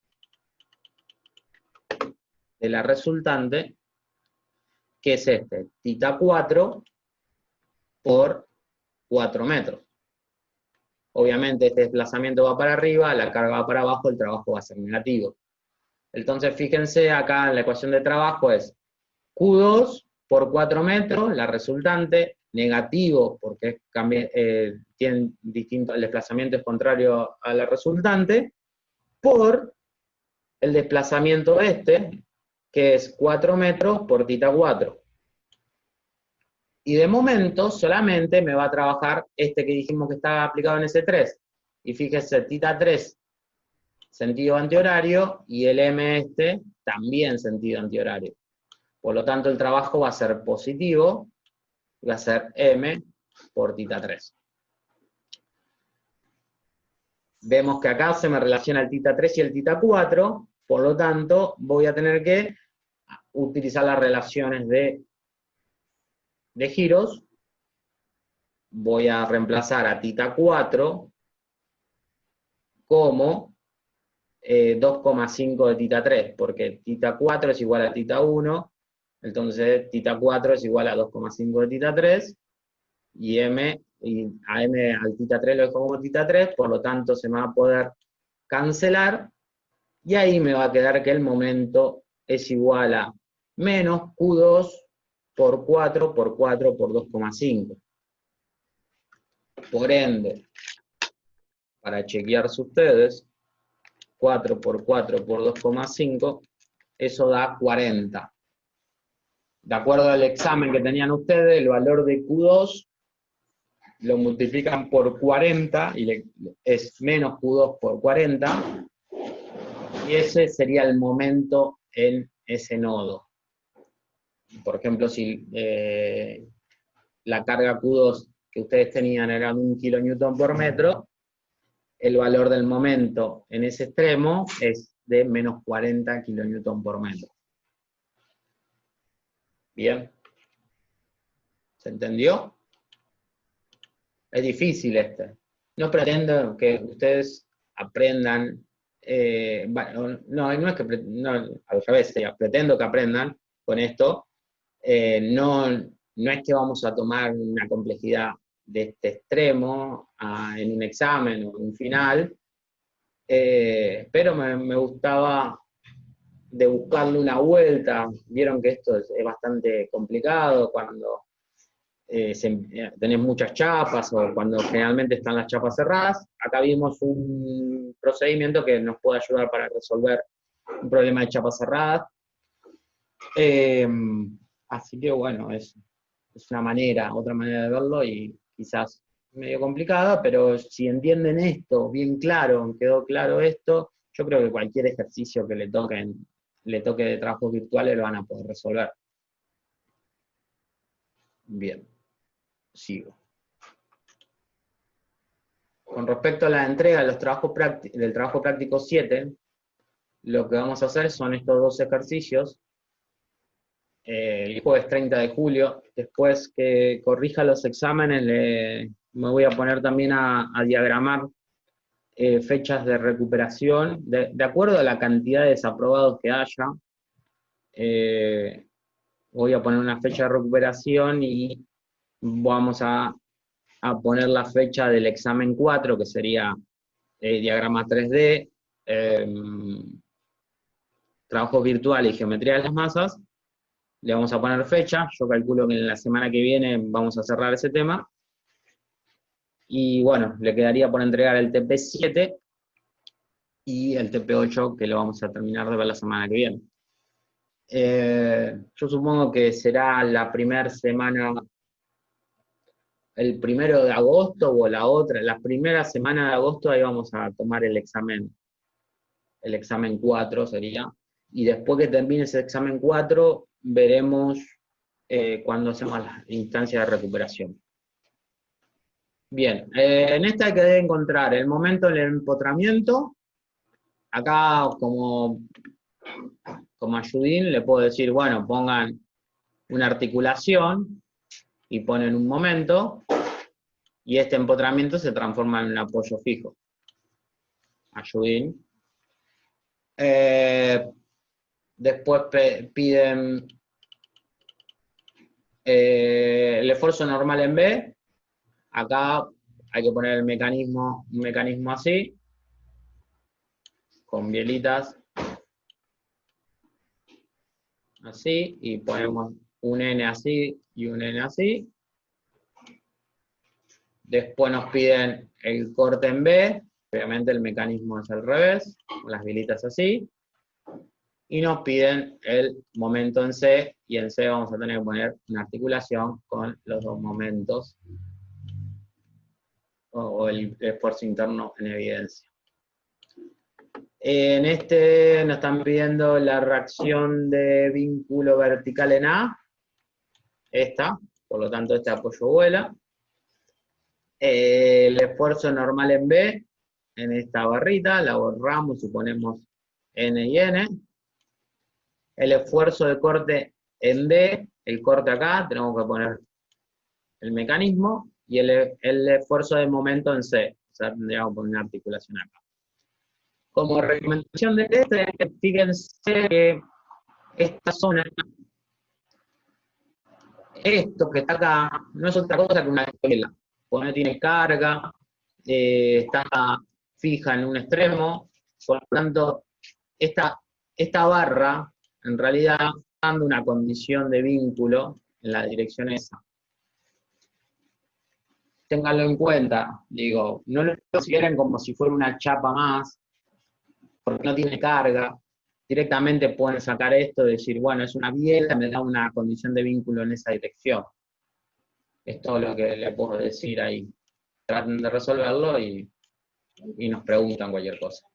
S4: de la resultante, que es θ4 por 4 metros. Obviamente este desplazamiento va para arriba, la carga va para abajo, el trabajo va a ser negativo. Entonces fíjense acá en la ecuación de trabajo es Q2 por 4 metros, la resultante, negativo porque tienen distinto, el desplazamiento es contrario a la resultante, por el desplazamiento que es 4 metros por θ4. Y de momento solamente me va a trabajar que dijimos que estaba aplicado en S3. Y fíjese, θ3 sentido antihorario y el M también sentido antihorario. Por lo tanto el trabajo va a ser positivo, va a ser M por θ3. Vemos que acá se me relaciona el θ3 y el θ4, por lo tanto voy a tener que utilizar las relaciones de giros. Voy a reemplazar a θ4 como 2,5 de θ3, porque θ4 es igual a θ1, entonces θ4 es igual a 2,5 de θ3, y a M al θ3 lo dejo como θ3, por lo tanto se me va a poder cancelar, y ahí me va a quedar que el momento es igual a menos Q2 por 4 por 4 por 2,5. Por ende, para chequearse ustedes, 4 por 4 por 2,5, eso da 40. De acuerdo al examen que tenían ustedes, el valor de Q2 lo multiplican por 40, y es menos Q2 por 40, y ese sería el momento en ese nodo. Por ejemplo, si la carga Q2 que ustedes tenían era 1 kN por metro, el valor del momento en ese extremo es de menos 40 kN por metro. ¿Bien? ¿Se entendió? Es difícil No pretendo que ustedes aprendan, no es que, no, al revés, pretendo que aprendan con esto. No es que vamos a tomar una complejidad de este extremo en un examen o en un final, pero me gustaba de buscarle una vuelta. Vieron que esto es bastante complicado cuando tenés muchas chapas o cuando generalmente están las chapas cerradas. Acá vimos un procedimiento que nos puede ayudar para resolver un problema de chapas cerradas. Así que bueno, es una otra manera de verlo, y quizás medio complicada, pero si entienden esto bien claro, quedó claro esto, yo creo que cualquier ejercicio que le toque de trabajos virtuales lo van a poder resolver. Bien, sigo. Con respecto a la entrega de los del trabajo práctico 7, lo que vamos a hacer son estos 2 ejercicios. El jueves 30 de julio, después que corrija los exámenes, me voy a poner también a diagramar fechas de recuperación, de acuerdo a la cantidad de desaprobados que haya. Voy a poner una fecha de recuperación y vamos a poner la fecha del examen 4, que sería diagrama 3D, trabajo virtual y geometría de las masas. Le vamos a poner fecha, yo calculo que en la semana que viene vamos a cerrar ese tema. Y bueno, le quedaría por entregar el TP7 y el TP8, que lo vamos a terminar de ver la semana que viene. Yo supongo que será la primera semana, el 1 de agosto o la primera semana de agosto, ahí vamos a tomar el examen 4 sería. Y después que termine ese examen 4, veremos cuándo hacemos las instancias de recuperación. Bien, en esta hay que encontrar el momento del empotramiento. Acá, como ayudín, le puedo decir, bueno, pongan una articulación y ponen un momento, y este empotramiento se transforma en un apoyo fijo. Ayudín. Después piden el esfuerzo normal en B. Acá hay que poner un mecanismo así, con bielitas, así, y ponemos un N así y un N así. Después nos piden el corte en B, obviamente el mecanismo es al revés, con las bielitas así. Y nos piden el momento en C, y en C vamos a tener que poner una articulación con los 2 momentos, o el esfuerzo interno en evidencia. En este nos están pidiendo la reacción de vínculo vertical en A, esta, por lo tanto este apoyo vuela. El esfuerzo normal en B, en esta barrita, la borramos y ponemos N y N. El esfuerzo de corte en D, el corte acá, tenemos que poner el mecanismo, y el esfuerzo de momento en C, o sea, tendríamos que poner una articulación acá. Como recomendación de este, fíjense que esta zona, esto que está acá, no es otra cosa que una escuela, porque no tiene carga, está fija en un extremo, por lo tanto, esta barra, en realidad, está dando una condición de vínculo en la dirección esa. Ténganlo en cuenta, digo, no lo consideren como si fuera una chapa más, porque no tiene carga. Directamente pueden sacar esto y decir, bueno, es una biela, me da una condición de vínculo en esa dirección. Es todo lo que le puedo decir ahí. Traten de resolverlo y nos preguntan cualquier cosa.